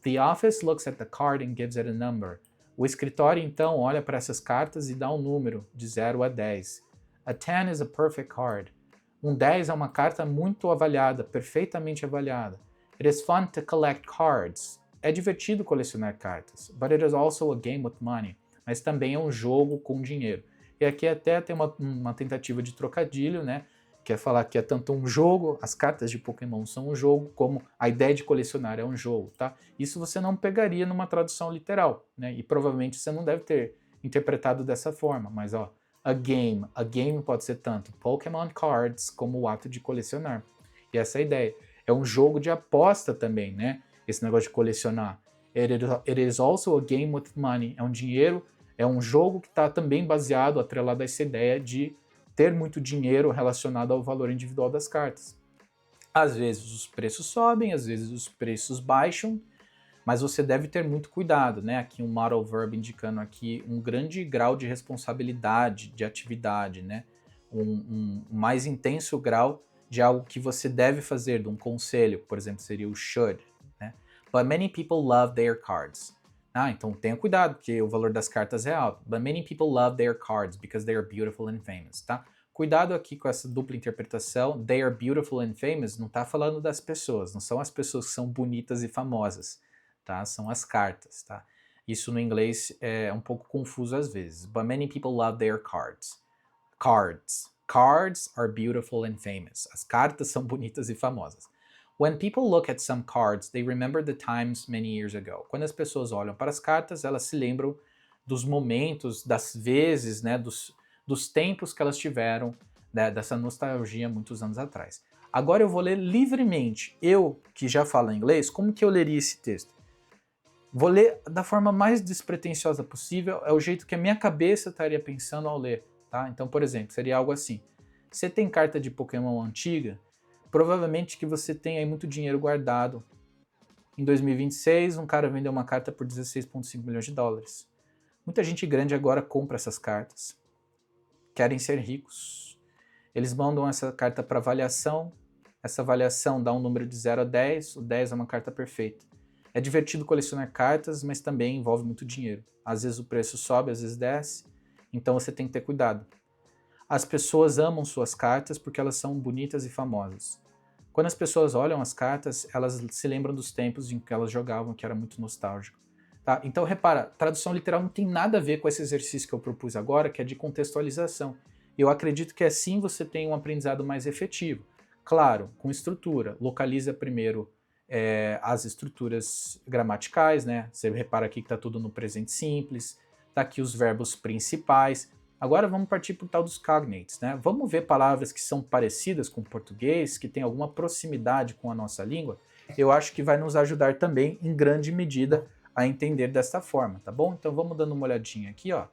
Speaker 1: The office looks at the card and gives it a number. O escritório, então, olha para essas cartas e dá um número, de 0 a 10. A 10 is a perfect card. Um 10 é uma carta muito avaliada, perfeitamente avaliada. It is fun to collect cards. É divertido colecionar cartas. But it is also a game with money. Mas também é um jogo com dinheiro. E aqui até tem uma tentativa de trocadilho, né? Quer falar que é tanto um jogo, as cartas de Pokémon são um jogo, como a ideia de colecionar é um jogo, tá? Isso você não pegaria numa tradução literal, né? E provavelmente você não deve ter interpretado dessa forma, mas ó, a game pode ser tanto Pokémon Cards como o ato de colecionar. E essa é a ideia. É um jogo de aposta também, né? Esse negócio de colecionar. It is also a game with money. É um dinheiro, é um jogo que está também baseado, atrelado a essa ideia de ter muito dinheiro relacionado ao valor individual das cartas. Às vezes os preços sobem, às vezes os preços baixam, mas você deve ter muito cuidado, né? Aqui um modal verb indicando aqui um grande grau de responsabilidade, de atividade, né? Um mais intenso grau de algo que você deve fazer, de um conselho, por exemplo, seria o should, né? But many people love their cards. Então tenha cuidado, porque o valor das cartas é alto. But many people love their cards because they are beautiful and famous, tá? Cuidado aqui com essa dupla interpretação. They are beautiful and famous não está falando das pessoas, não são as pessoas que são bonitas e famosas, tá? São as cartas, tá? Isso no inglês é um pouco confuso às vezes. But many people love their cards. Cards. Cards are beautiful and famous. As cartas são bonitas e famosas. When people look at some cards, they remember the times many years ago. Quando as pessoas olham para as cartas, elas se lembram dos momentos, das vezes, né, dos tempos que elas tiveram, né, dessa nostalgia muitos anos atrás. Agora eu vou ler livremente. Eu, que já falo inglês, como que eu leria esse texto? Vou ler da forma mais despretensiosa possível, é o jeito que a minha cabeça estaria pensando ao ler, tá? Então, por exemplo, seria algo assim. Você tem carta de Pokémon antiga? Provavelmente que você tem aí muito dinheiro guardado. Em 2026, um cara vendeu uma carta por 16,5 milhões de dólares. Muita gente grande agora compra essas cartas. Querem ser ricos. Eles mandam essa carta para avaliação. Essa avaliação dá um número de 0 a 10. O 10 é uma carta perfeita. É divertido colecionar cartas, mas também envolve muito dinheiro. Às vezes o preço sobe, às vezes desce. Então você tem que ter cuidado. As pessoas amam suas cartas porque elas são bonitas e famosas. Quando as pessoas olham as cartas, elas se lembram dos tempos em que elas jogavam, que era muito nostálgico. Tá? Então, repara, tradução literal não tem nada a ver com esse exercício que eu propus agora, que é de contextualização. Eu acredito que assim você tem um aprendizado mais efetivo. Claro, com estrutura. Localiza primeiro as estruturas gramaticais, né? Você repara aqui que está tudo no presente simples, tá aqui os verbos principais. Agora vamos partir para o tal dos cognates, né? Vamos ver palavras que são parecidas com o português, que têm alguma proximidade com a nossa língua. Eu acho que vai nos ajudar também, em grande medida, a entender desta forma, tá bom? Então vamos dando uma olhadinha aqui, ó.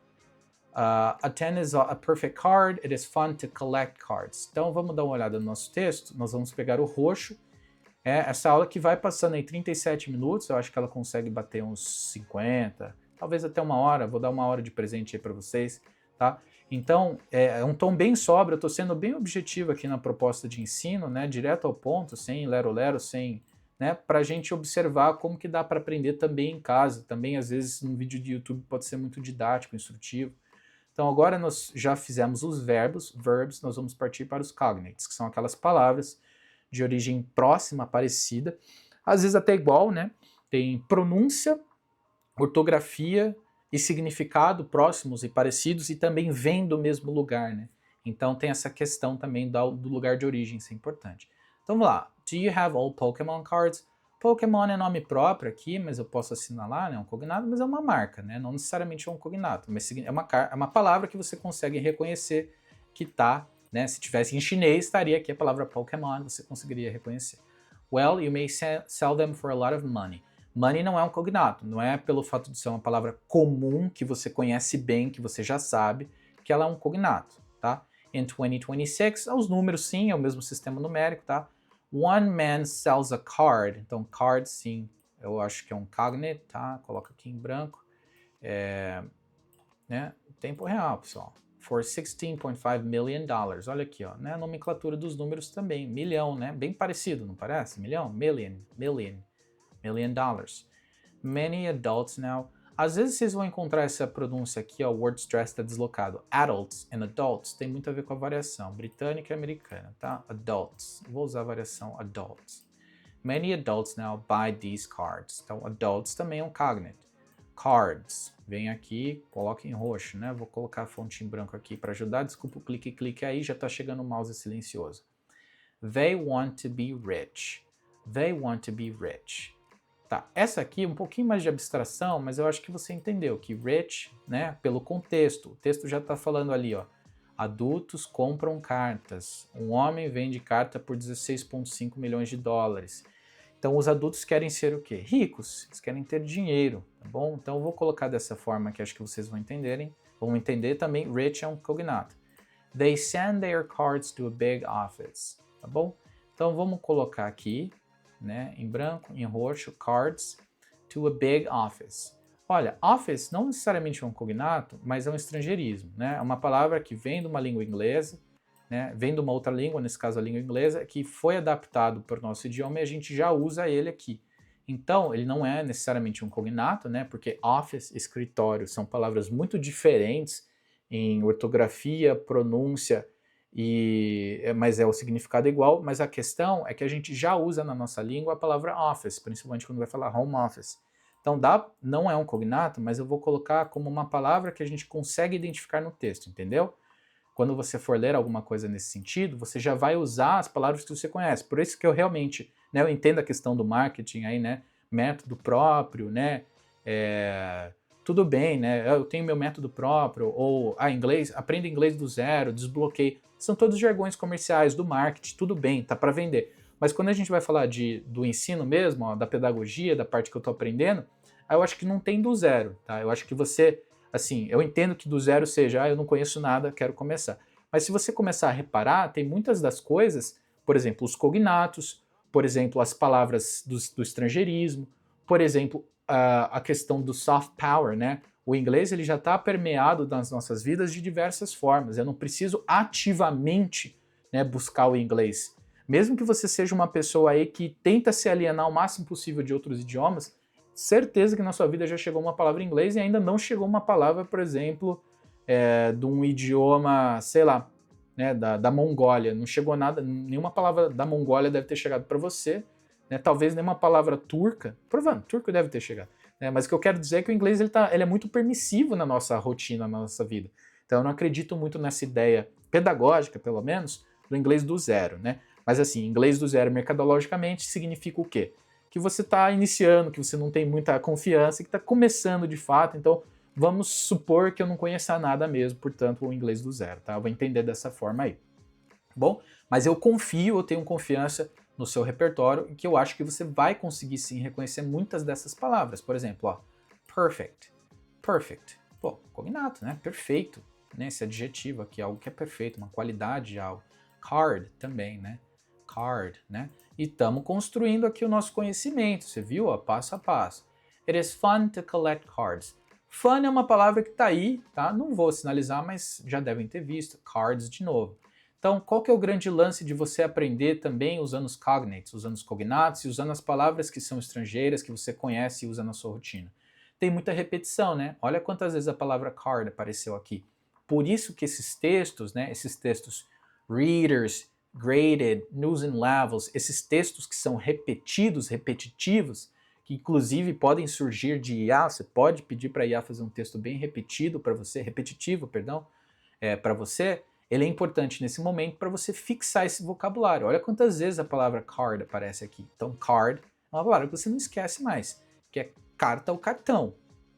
Speaker 1: A 10 is a perfect card, it is fun to collect cards. Então vamos dar uma olhada no nosso texto, nós vamos pegar o roxo, essa aula que vai passando aí 37 minutos, eu acho que ela consegue bater uns 50, talvez até uma hora, vou dar uma hora de presente aí para vocês. Tá? Então, é um tom bem sóbrio, eu estou sendo bem objetivo aqui na proposta de ensino, né, direto ao ponto, sem lero-lero, sem, né, para a gente observar como que dá para aprender também em casa, também às vezes no vídeo de YouTube pode ser muito didático, instrutivo. Então agora nós já fizemos os verbs, nós vamos partir para os cognates, que são aquelas palavras de origem próxima, parecida, às vezes até igual, né, tem pronúncia, ortografia e significado próximos e parecidos e também vêm do mesmo lugar, né? Então tem essa questão também do lugar de origem, isso é importante. Então vamos lá. Do you have all Pokémon cards? Pokémon é nome próprio aqui, mas eu posso assinalar, né? Um cognato, mas é uma marca, né? Não necessariamente é um cognato, mas é uma palavra que você consegue reconhecer que tá, né? Se tivesse em chinês, estaria aqui a palavra Pokémon, você conseguiria reconhecer. Well, you may sell them for a lot of money. Money não é um cognato, não é pelo fato de ser uma palavra comum, que você conhece bem, que você já sabe, que ela é um cognato, tá? In 2026, os números sim, é o mesmo sistema numérico, tá? One man sells a card, então card sim, eu acho que é um cognate, tá? Coloca aqui em branco. Né? Tempo real, pessoal. For 16,5 million dollars. Olha aqui, ó, né? A nomenclatura dos números também, milhão, né? Bem parecido, não parece? Milhão, million dollars. Many adults now. Às vezes vocês vão encontrar essa pronúncia aqui, ó, o word stress está deslocado. Adults and adults tem muito a ver com a variação britânica e americana, tá? Adults. Vou usar a variação adults. Many adults now buy these cards. Então, adults também é um cognate. Cards. Vem aqui, coloca em roxo, né? Vou colocar a fonte em branco aqui para ajudar. Desculpa o clique aí, já está chegando o mouse silencioso. They want to be rich. They want to be rich. Tá, essa aqui é um pouquinho mais de abstração, mas eu acho que você entendeu que rich, né, pelo contexto, o texto já está falando ali, ó, Adultos compram cartas. Um homem vende carta por 16,5 milhões de dólares. Então, os adultos querem ser o quê? Ricos. Eles querem ter dinheiro, tá bom? Então, eu vou colocar dessa forma que acho que vocês vão entenderem. Vão entender também, rich é um cognato. They send their cards to a big office, tá bom? Então, vamos colocar aqui, né, em branco, em roxo, cards to a big office. Olha, office não necessariamente é um cognato, mas é um estrangeirismo, né? É uma palavra que vem de uma língua inglesa, né? Vem de uma outra língua, nesse caso a língua inglesa, que foi adaptado para o nosso idioma e a gente já usa ele aqui. Então, ele não é necessariamente um cognato, né? Porque office, escritório, são palavras muito diferentes em ortografia, pronúncia, mas é o significado igual, mas a questão é que a gente já usa na nossa língua a palavra office, principalmente quando vai falar home office. Então, não é um cognato, mas eu vou colocar como uma palavra que a gente consegue identificar no texto, entendeu? Quando você for ler alguma coisa nesse sentido, você já vai usar as palavras que você conhece. Por isso que eu realmente, né, eu entendo a questão do marketing aí, né, método próprio, né, tudo bem, né, eu tenho meu método próprio, ou, inglês, aprenda inglês do zero, desbloqueie. São todos jargões comerciais do marketing, tudo bem, tá para vender. Mas quando a gente vai falar do ensino mesmo, ó, da pedagogia, da parte que eu estou aprendendo, aí eu acho que não tem do zero, tá? Eu acho que você, assim, eu entendo que do zero seja, eu não conheço nada, quero começar. Mas se você começar a reparar, tem muitas das coisas, por exemplo, os cognatos, por exemplo, as palavras do estrangeirismo, por exemplo, a questão do soft power, né? O inglês ele já está permeado nas nossas vidas de diversas formas. Eu não preciso ativamente, né, buscar o inglês. Mesmo que você seja uma pessoa aí que tenta se alienar o máximo possível de outros idiomas, certeza que na sua vida já chegou uma palavra em inglês e ainda não chegou uma palavra, por exemplo, de um idioma, sei lá, né, da Mongólia. Não chegou nada, nenhuma palavra da Mongólia deve ter chegado para você, né, talvez nenhuma palavra turca, provavelmente, turco deve ter chegado. Né, mas o que eu quero dizer é que o inglês ele é muito permissivo na nossa rotina, na nossa vida. Então eu não acredito muito nessa ideia pedagógica, pelo menos, do inglês do zero, né? Mas assim, inglês do zero mercadologicamente significa o quê? Que você está iniciando, que você não tem muita confiança, que está começando de fato, então vamos supor que eu não conheça nada mesmo, portanto, o inglês do zero, tá? Eu vou entender dessa forma aí. Bom, mas eu tenho confiança no seu repertório e que eu acho que você vai conseguir sim reconhecer muitas dessas palavras. Por exemplo, ó, perfect, perfect. Pô, cognato, né? Perfeito, né? Esse adjetivo aqui, algo que é perfeito, uma qualidade de algo. Card também, né? Card, né? E estamos construindo aqui o nosso conhecimento, você viu? Ó, passo a passo. It is fun to collect cards. Fun é uma palavra que está aí, tá? Não vou sinalizar, mas já devem ter visto. Cards de novo. Então, qual que é o grande lance de você aprender também usando os cognates, usando os cognatos e usando as palavras que são estrangeiras, que você conhece e usa na sua rotina? Tem muita repetição, né? Olha quantas vezes a palavra card apareceu aqui. Por isso que esses textos, né, esses textos readers, graded, news and levels, esses textos que são repetidos, repetitivos, que inclusive podem surgir de IA, você pode pedir para a IA fazer um texto bem repetido para você, repetitivo, perdão, para você, ele é importante nesse momento para você fixar esse vocabulário. Olha quantas vezes a palavra card aparece aqui. Então, card é uma palavra que você não esquece mais, que é carta ou cartão,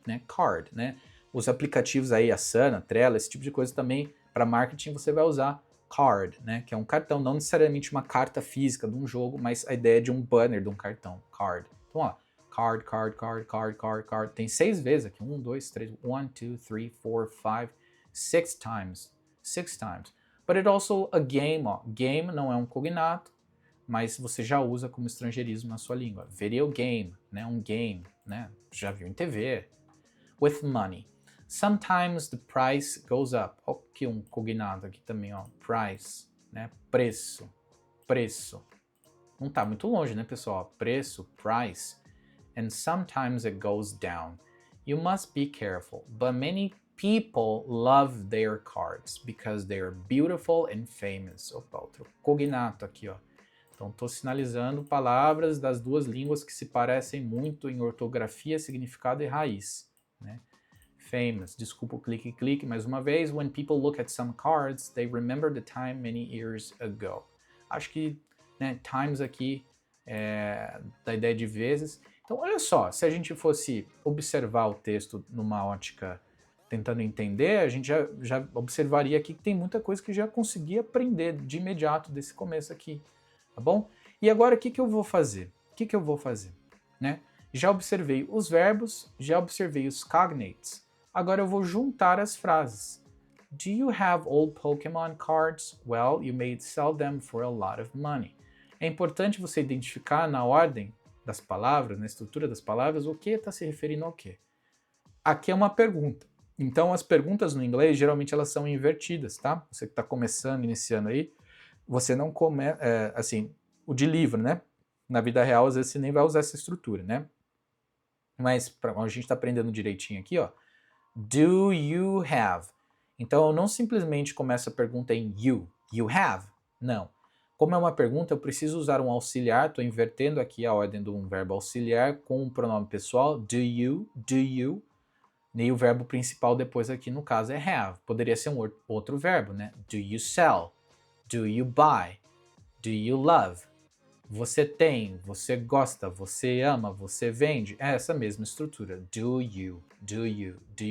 Speaker 1: né? Card, né? Os aplicativos aí, Asana, Trello, esse tipo de coisa também, para marketing você vai usar card, né? Que é um cartão, não necessariamente uma carta física de um jogo, mas a ideia de um banner de um cartão, card. Então, ó, card, card, card, card, card, card. Tem 6 vezes aqui. 1, 2, 3, 1, 2, 3, 4, 5, 6 times. 6 times. But it also a game, ó. Game não é um cognato, mas você já usa como estrangeirismo na sua língua. Video game, né? Um game, né? Já viu em TV. With money. Sometimes the price goes up. Ó, que um cognato aqui também, ó. Price, né? Preço. Preço. Não tá muito longe, né, pessoal? Preço, price. And sometimes it goes down. You must be careful, but many people love their cards because they are beautiful and famous. Opa, outro cognato aqui, ó. Então, estou sinalizando palavras das duas línguas que se parecem muito em ortografia, significado e raiz, né? Famous, desculpa o clique, mais uma vez. When people look at some cards, they remember the time many years ago. Acho que, né, times aqui da ideia de vezes. Então, olha só, se a gente fosse observar o texto numa ótica tentando entender, a gente já observaria aqui que tem muita coisa que já consegui aprender de imediato desse começo aqui, tá bom? E agora o que eu vou fazer? Né? Já observei os verbos, já observei os cognates. Agora eu vou juntar as frases. Do you have old Pokémon cards? Well, you may sell them for a lot of money. É importante você identificar na ordem das palavras, na estrutura das palavras, o que está se referindo ao quê. Aqui é uma pergunta. Então, as perguntas no inglês, geralmente, elas são invertidas, tá? Você que está começando, iniciando aí, você não começa... assim, o de livro, né? Na vida real, às vezes, você nem vai usar essa estrutura, né? Mas, a gente está aprendendo direitinho aqui, ó. Do you have? Então, eu não simplesmente começo a pergunta em you. You have? Não. Como é uma pergunta, eu preciso usar um auxiliar, estou invertendo aqui a ordem de um verbo auxiliar com um pronome pessoal, do you, e o verbo principal depois aqui no caso é have. Poderia ser um outro verbo, né? Do you sell? Do you buy? Do you love? Você tem, você gosta, você ama, você vende. É essa mesma estrutura. Do you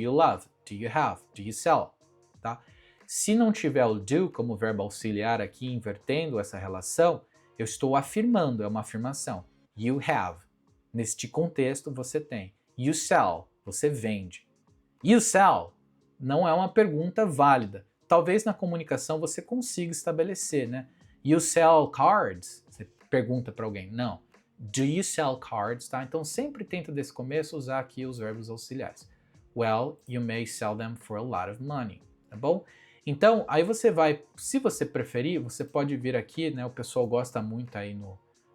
Speaker 1: love? Do you have? Do you sell? Tá? Se não tiver o do como verbo auxiliar aqui, invertendo essa relação, eu estou afirmando, é uma afirmação. You have. Neste contexto, você tem. You sell. Você vende. You sell não é uma pergunta válida. Talvez na comunicação você consiga estabelecer, né? You sell cards? Você pergunta para alguém. Não. Do you sell cards? Tá? Então sempre tenta desse começo usar aqui os verbos auxiliares. Well, you may sell them for a lot of money. Tá bom? Então, aí você vai, se você preferir, você pode vir aqui, né? O pessoal gosta muito aí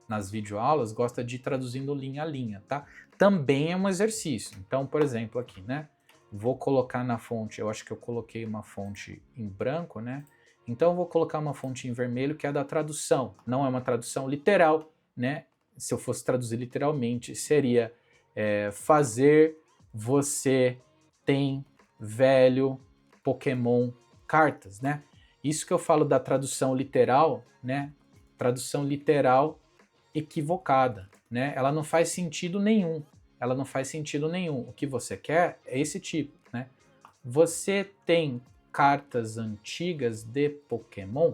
Speaker 1: nas videoaulas, gosta de ir traduzindo linha a linha, tá? Também é um exercício. Então, por exemplo, aqui, né? Vou colocar na fonte, eu acho que eu coloquei uma fonte em branco, né? Então eu vou colocar uma fonte em vermelho que é a da tradução. Não é uma tradução literal, né? Se eu fosse traduzir literalmente, seria fazer você tem velho Pokémon cartas, né? Isso que eu falo da tradução literal, né? Tradução literal equivocada, né? Ela não faz sentido nenhum. O que você quer é esse tipo, né? Você tem cartas antigas de Pokémon,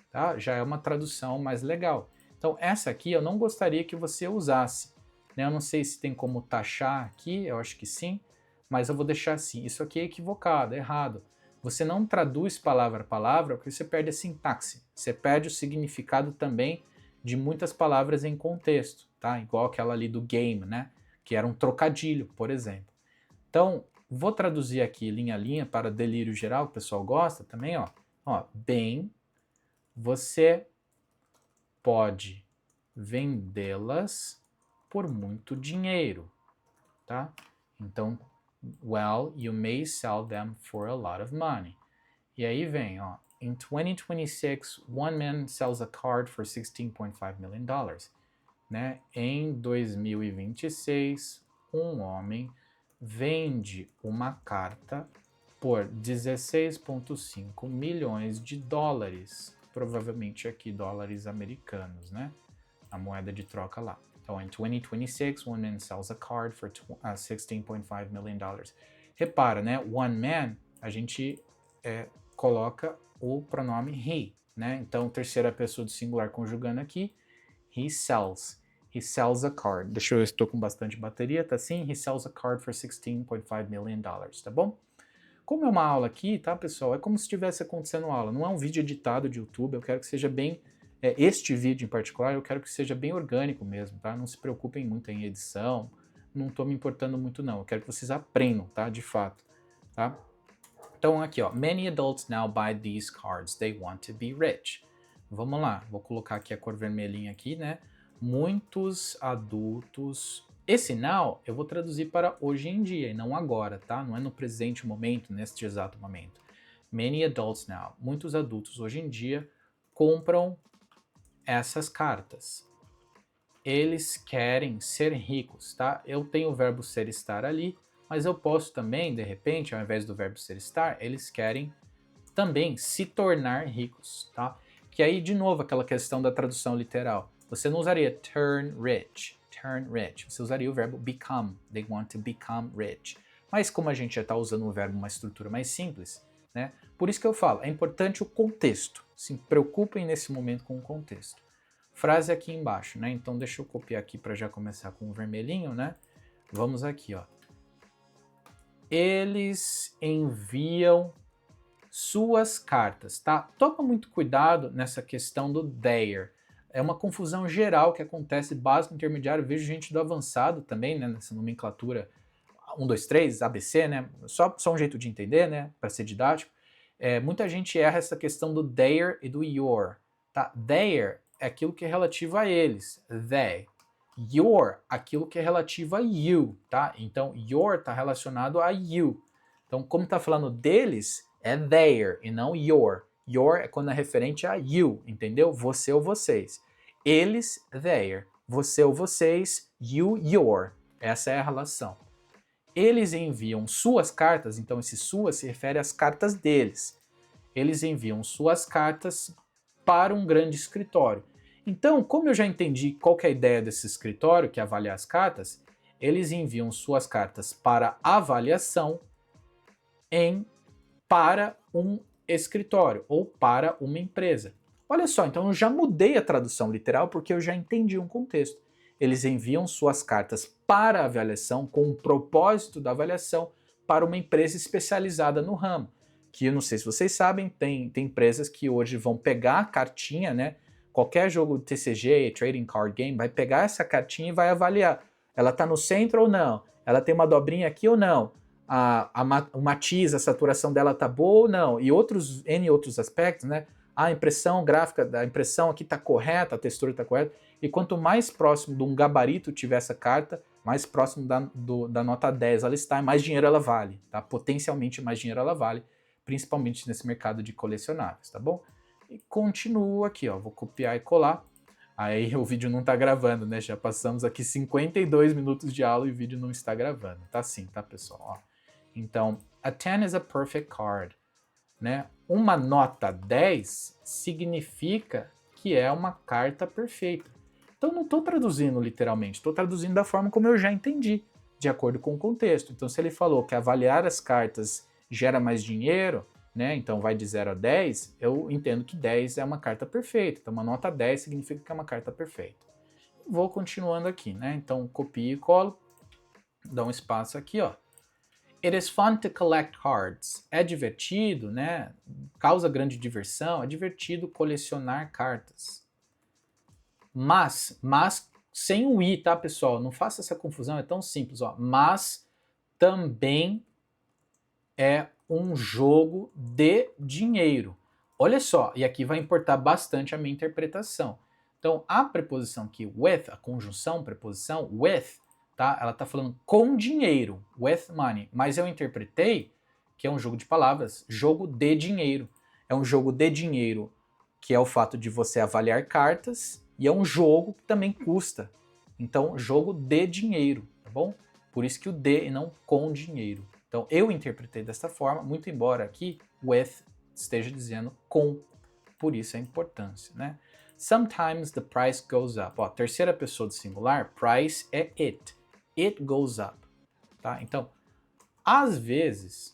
Speaker 1: tá? Já é uma tradução mais legal. Então essa aqui eu não gostaria que você usasse, né? Eu não sei se tem como taxar aqui, eu acho que sim, mas eu vou deixar assim. Isso aqui é equivocado, é errado. Você não traduz palavra a palavra porque você perde a sintaxe. Você perde o significado também de muitas palavras em contexto, tá? Igual aquela ali do game, né? Que era um trocadilho, por exemplo. Então, vou traduzir aqui linha a linha para delírio geral, o pessoal gosta também, ó. Bem, você pode vendê-las por muito dinheiro, tá? Então, well, you may sell them for a lot of money. E aí vem, ó. In 2026, one man sells a card for $16.5 million. Né? Em 2026, um homem vende uma carta por 16,5 milhões de dólares. Provavelmente aqui dólares americanos, né? A moeda de troca lá. Então, em 2026, one man sells a card for $16.5 million. Repara, né? One man, a gente coloca o pronome he, né? Então, terceira pessoa do singular conjugando aqui. He sells a card. Deixa eu estou com bastante bateria, tá assim? He sells a card for $16.5 million, tá bom? Como é uma aula aqui, tá, pessoal? É como se estivesse acontecendo aula. Não é um vídeo editado de YouTube. Eu quero que seja bem... este vídeo em particular, eu quero que seja bem orgânico mesmo, tá? Não se preocupem muito em edição. Não tô me importando muito, não. Eu quero que vocês aprendam, tá? De fato, tá? Então, aqui, ó. Many adults now buy these cards. They want to be rich. Vamos lá. Vou colocar aqui a cor vermelhinha aqui, né? Muitos adultos... Esse now eu vou traduzir para hoje em dia e não agora, tá? Não é no presente momento, neste exato momento. Many adults now. Muitos adultos hoje em dia compram essas cartas. Eles querem ser ricos, tá? Eu tenho o verbo ser estar ali, mas eu posso também, de repente, ao invés do verbo ser estar, eles querem também se tornar ricos, tá? Que aí, de novo, aquela questão da tradução literal. Você não usaria turn rich. Você usaria o verbo become. They want to become rich. Mas como a gente já está usando um verbo, uma estrutura mais simples, né? Por isso que eu falo, é importante o contexto. Se preocupem nesse momento com o contexto. Frase aqui embaixo, né? Então deixa eu copiar aqui para já começar com o vermelhinho, né? Vamos aqui, ó. Eles enviam suas cartas, tá? Toma muito cuidado nessa questão do their. É uma confusão geral que acontece básico, intermediário. Eu vejo gente do avançado também, né? Nessa nomenclatura 1, 2, 3, ABC, né? Só um jeito de entender, né? Para ser didático. Muita gente erra essa questão do their e do your, tá? Their é aquilo que é relativo a eles, they. Your, aquilo que é relativo a you, tá? Então, your está relacionado a you. Então, como está falando deles, é their e não your. Your é quando é referente a you, entendeu? Você ou vocês. Eles, their. Você ou vocês, you, your. Essa é a relação. Eles enviam suas cartas, então esse suas se refere às cartas deles. Eles enviam suas cartas para um grande escritório. Então, como eu já entendi qual que é a ideia desse escritório, que é avaliar as cartas, eles enviam suas cartas para avaliação para um escritório ou para uma empresa. Olha só, então eu já mudei a tradução literal porque eu já entendi um contexto. Eles enviam suas cartas para avaliação com o propósito da avaliação para uma empresa especializada no ramo. Que eu não sei se vocês sabem, tem empresas que hoje vão pegar a cartinha, né? Qualquer jogo de TCG, Trading Card Game, vai pegar essa cartinha e vai avaliar. Ela está no centro ou não? Ela tem uma dobrinha aqui ou não? O matiz, a saturação dela tá boa ou não? E N outros aspectos, né? A impressão gráfica da impressão aqui está correta, a textura está correta. E quanto mais próximo de um gabarito tiver essa carta, mais próximo da nota 10 ela está, mais dinheiro ela vale, tá? Potencialmente mais dinheiro ela vale, principalmente nesse mercado de colecionáveis, tá bom? E continuo aqui, ó, vou copiar e colar. Aí o vídeo não tá gravando, né? Já passamos aqui 52 minutos de aula e o vídeo não está gravando. Tá sim, tá, pessoal? Ó. Então, a 10 is a perfect card, né? Uma nota 10 significa que é uma carta perfeita. Então não estou traduzindo literalmente, estou traduzindo da forma como eu já entendi, de acordo com o contexto. Então se ele falou que avaliar as cartas gera mais dinheiro, né? Então vai de 0 a 10, eu entendo que 10 é uma carta perfeita. Então uma nota 10 significa que é uma carta perfeita. Vou continuando aqui, né? Então copio e colo, dá um espaço aqui, ó. It is fun to collect cards. É divertido, né? Causa grande diversão. É divertido colecionar cartas. Mas sem o i, tá, pessoal? Não faça essa confusão, é tão simples, ó. Mas também é um jogo de dinheiro. Olha só, e aqui vai importar bastante a minha interpretação. Então, a preposição aqui, with, a conjunção, preposição, with, tá? Ela tá falando com dinheiro, with money. Mas eu interpretei que é um jogo de palavras, jogo de dinheiro. É um jogo de dinheiro, que é o fato de você avaliar cartas, e é um jogo que também custa. Então, jogo de dinheiro, tá bom? Por isso que o de e não com dinheiro. Então, eu interpretei dessa forma, muito embora aqui with esteja dizendo com. Por isso a importância, né? Sometimes the price goes up. Ó, terceira pessoa do singular, price é it. It goes up, tá? Então, às vezes,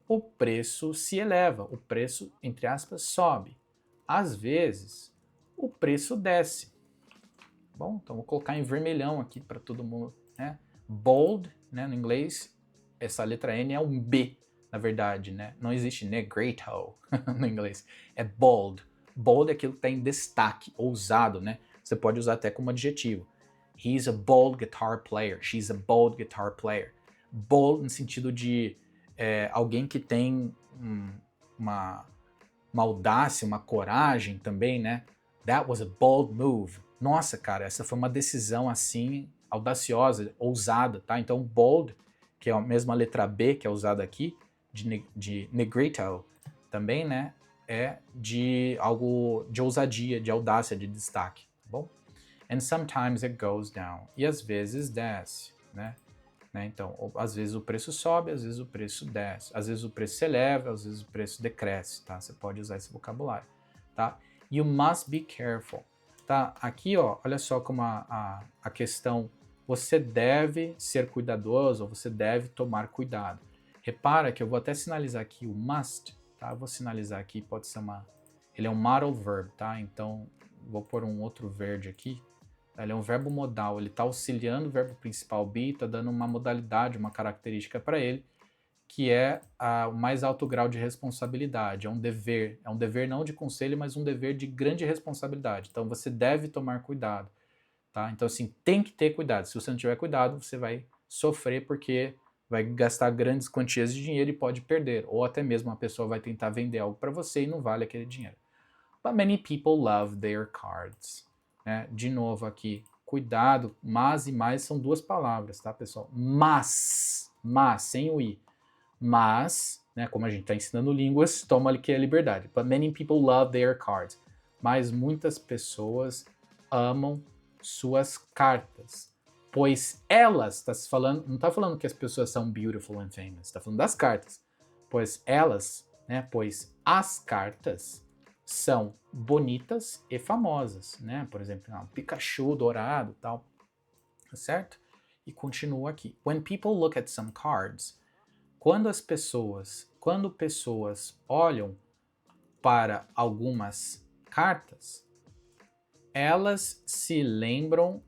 Speaker 1: o preço se eleva, o preço, entre aspas, sobe. Às vezes, o preço desce. Bom, então vou colocar em vermelhão aqui para todo mundo, né? Bold, né, no inglês, essa letra N é um B, na verdade, né? Não existe negrito no inglês, é bold. Bold é aquilo que está em destaque, ousado, né? Você pode usar até como adjetivo. He's a bold guitar player. She's a bold guitar player. Bold no sentido de alguém que tem uma audácia, uma coragem também, né? That was a bold move. Nossa, cara, essa foi uma decisão assim, audaciosa, ousada, tá? Então, bold, que é a mesma letra B que é usada aqui, de negrito, também, né? É de algo de ousadia, de audácia, de destaque, tá bom? And sometimes it goes down. E às vezes desce, né? Então, às vezes o preço sobe, às vezes o preço desce. Às vezes o preço se eleva, às vezes o preço decresce, tá? Você pode usar esse vocabulário, tá? You must be careful, tá? Aqui, ó, olha só como a questão, você deve ser cuidadoso, ou você deve tomar cuidado. Repara que eu vou até sinalizar aqui o must, tá? Eu vou sinalizar aqui, pode ser ele é um modal verb, tá? Então, vou pôr um outro verde aqui. Ele é um verbo modal, ele está auxiliando o verbo principal be, está dando uma modalidade, uma característica para ele, que é o mais alto grau de responsabilidade, é um dever não de conselho, mas um dever de grande responsabilidade. Então você deve tomar cuidado, tá? Então assim, tem que ter cuidado. Se você não tiver cuidado, você vai sofrer porque vai gastar grandes quantias de dinheiro e pode perder, ou até mesmo a pessoa vai tentar vender algo para você e não vale aquele dinheiro. But many people love their cards. De novo aqui, cuidado, mas e mais são duas palavras, tá, pessoal? Mas, sem o i. Mas, como a gente está ensinando línguas, toma ali que é liberdade. But many people love their cards. Mas muitas pessoas amam suas cartas. Pois elas, não está falando que as pessoas são beautiful and famous, está falando das cartas. Pois elas, pois as cartas são bonitas e famosas, Por exemplo, um Pikachu dourado, tal, tá certo? E continua aqui. When people look at some cards, quando pessoas olham para algumas cartas, elas se lembram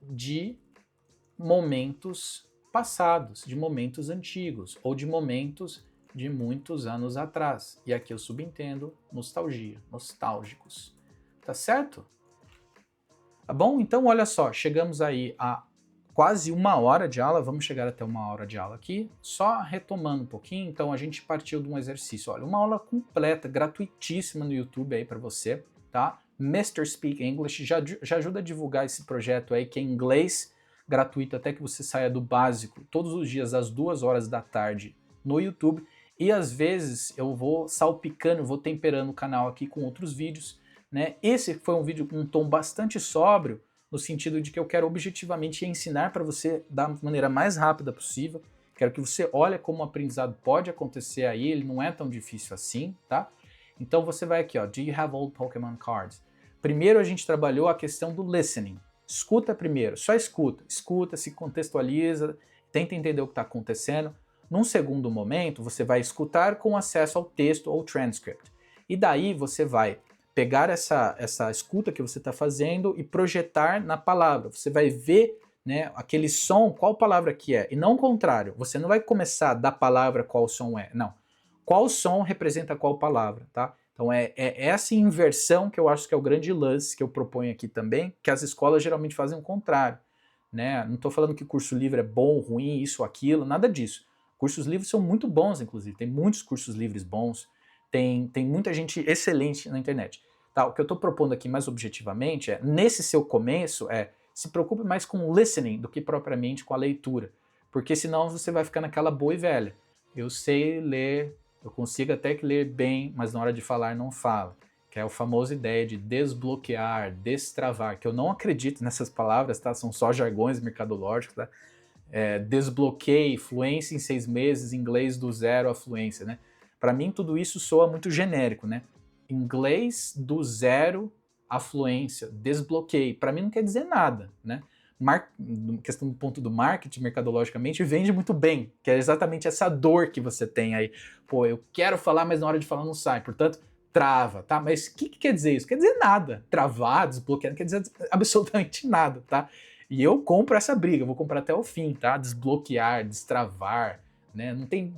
Speaker 1: de momentos passados, de momentos antigos, ou de momentos de muitos anos atrás. E aqui eu subentendo nostalgia, nostálgicos. Tá certo? Tá bom? Então, olha só, chegamos aí a quase 1 hora de aula, vamos chegar até 1 hora de aula aqui. Só retomando um pouquinho, então a gente partiu de um exercício. Olha, uma aula completa, gratuitíssima no YouTube aí para você, tá? Mr. Speak English já ajuda a divulgar esse projeto aí, que é inglês gratuito, até que você saia do básico, todos os dias às 2 horas da tarde no YouTube. E às vezes eu vou salpicando, vou temperando o canal aqui com outros vídeos, Esse foi um vídeo com um tom bastante sóbrio, no sentido de que eu quero objetivamente ensinar para você da maneira mais rápida possível. Quero que você olhe como o aprendizado pode acontecer aí, ele não é tão difícil assim, tá? Então você vai aqui, ó, do you have old Pokémon cards? Primeiro a gente trabalhou a questão do listening. Escuta primeiro, só escuta, se contextualiza, tenta entender o que está acontecendo. Num segundo momento, você vai escutar com acesso ao texto ou transcript. E daí você vai pegar essa escuta que você está fazendo e projetar na palavra. Você vai ver aquele som, qual palavra que é. E não o contrário, você não vai começar da palavra qual som é. Não. Qual som representa qual palavra, tá? Então é essa inversão que eu acho que é o grande lance que eu proponho aqui também, que as escolas geralmente fazem o contrário. Não estou falando que curso livre é bom, ruim, isso, aquilo, nada disso. Cursos livres são muito bons, inclusive. Tem muitos cursos livres bons. Tem muita gente excelente na internet. Tá, o que eu estou propondo aqui mais objetivamente nesse seu começo, se preocupe mais com o listening do que propriamente com a leitura. Porque senão você vai ficar naquela boa e velha. Eu sei ler, eu consigo até que ler bem, mas na hora de falar não falo. Que é a famosa ideia de desbloquear, destravar, que eu não acredito nessas palavras, tá? São só jargões mercadológicos, tá? Desbloqueie, fluência em 6 meses, inglês do zero à fluência, Para mim tudo isso soa muito genérico, Inglês do zero à fluência, desbloqueie, para mim não quer dizer nada, Questão do ponto do marketing, mercadologicamente, vende muito bem, que é exatamente essa dor que você tem aí. Pô, eu quero falar, mas na hora de falar não sai, portanto, trava, tá? Mas o que quer dizer isso? Quer dizer nada. Travar, desbloquear, não quer dizer absolutamente nada, tá? E eu compro essa briga, eu vou comprar até o fim, tá? Desbloquear, destravar, Não tem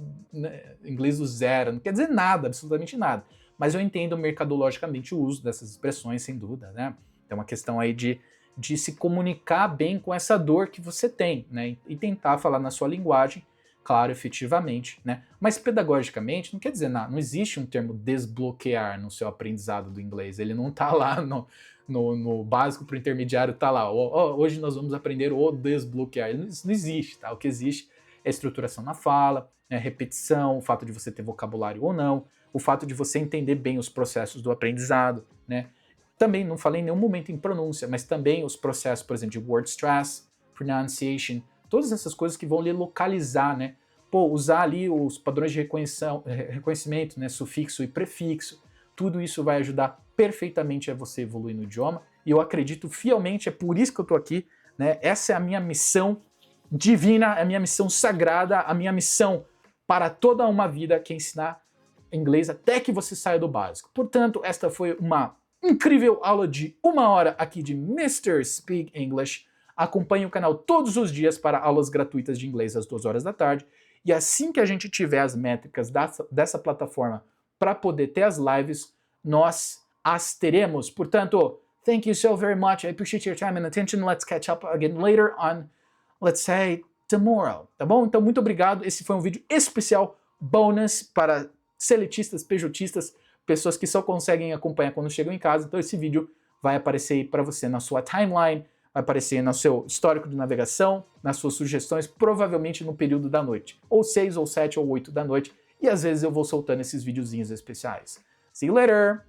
Speaker 1: inglês do zero, não quer dizer nada, absolutamente nada. Mas eu entendo mercadologicamente o uso dessas expressões, sem dúvida, É uma questão aí de se comunicar bem com essa dor que você tem, E tentar falar na sua linguagem, claro, efetivamente, Mas pedagogicamente não quer dizer nada, não existe um termo desbloquear no seu aprendizado do inglês, ele não tá lá no básico para o intermediário, tá lá, hoje nós vamos aprender o desbloquear, isso não existe, tá? O que existe é estruturação na fala, repetição, o fato de você ter vocabulário ou não, o fato de você entender bem os processos do aprendizado, Também não falei em nenhum momento em pronúncia, mas também os processos, por exemplo, de word stress, pronunciation, todas essas coisas que vão lhe localizar, usar ali os padrões de reconhecimento, sufixo e prefixo, tudo isso vai ajudar perfeitamente a você evoluir no idioma, e eu acredito fielmente, é por isso que eu estou aqui, né? Essa é a minha missão divina, a minha missão sagrada, a minha missão para toda uma vida, que é ensinar inglês até que você saia do básico. Portanto, esta foi uma incrível aula de 1 hora aqui de Mr. Speak English. Acompanhe o canal todos os dias para aulas gratuitas de inglês às 2 horas da tarde. E assim que a gente tiver as métricas dessa plataforma para poder ter as lives, nós as teremos. Portanto, thank you so very much. I appreciate your time and attention. Let's catch up again later on, let's say, tomorrow. Tá bom? Então, muito obrigado. Esse foi um vídeo especial, bônus para seletistas, pejotistas, pessoas que só conseguem acompanhar quando chegam em casa. Então esse vídeo vai aparecer aí para você na sua timeline, vai aparecer no seu histórico de navegação, nas suas sugestões, provavelmente no período da noite, ou 6, ou 7, ou 8 da noite, e às vezes eu vou soltando esses videozinhos especiais. See you later!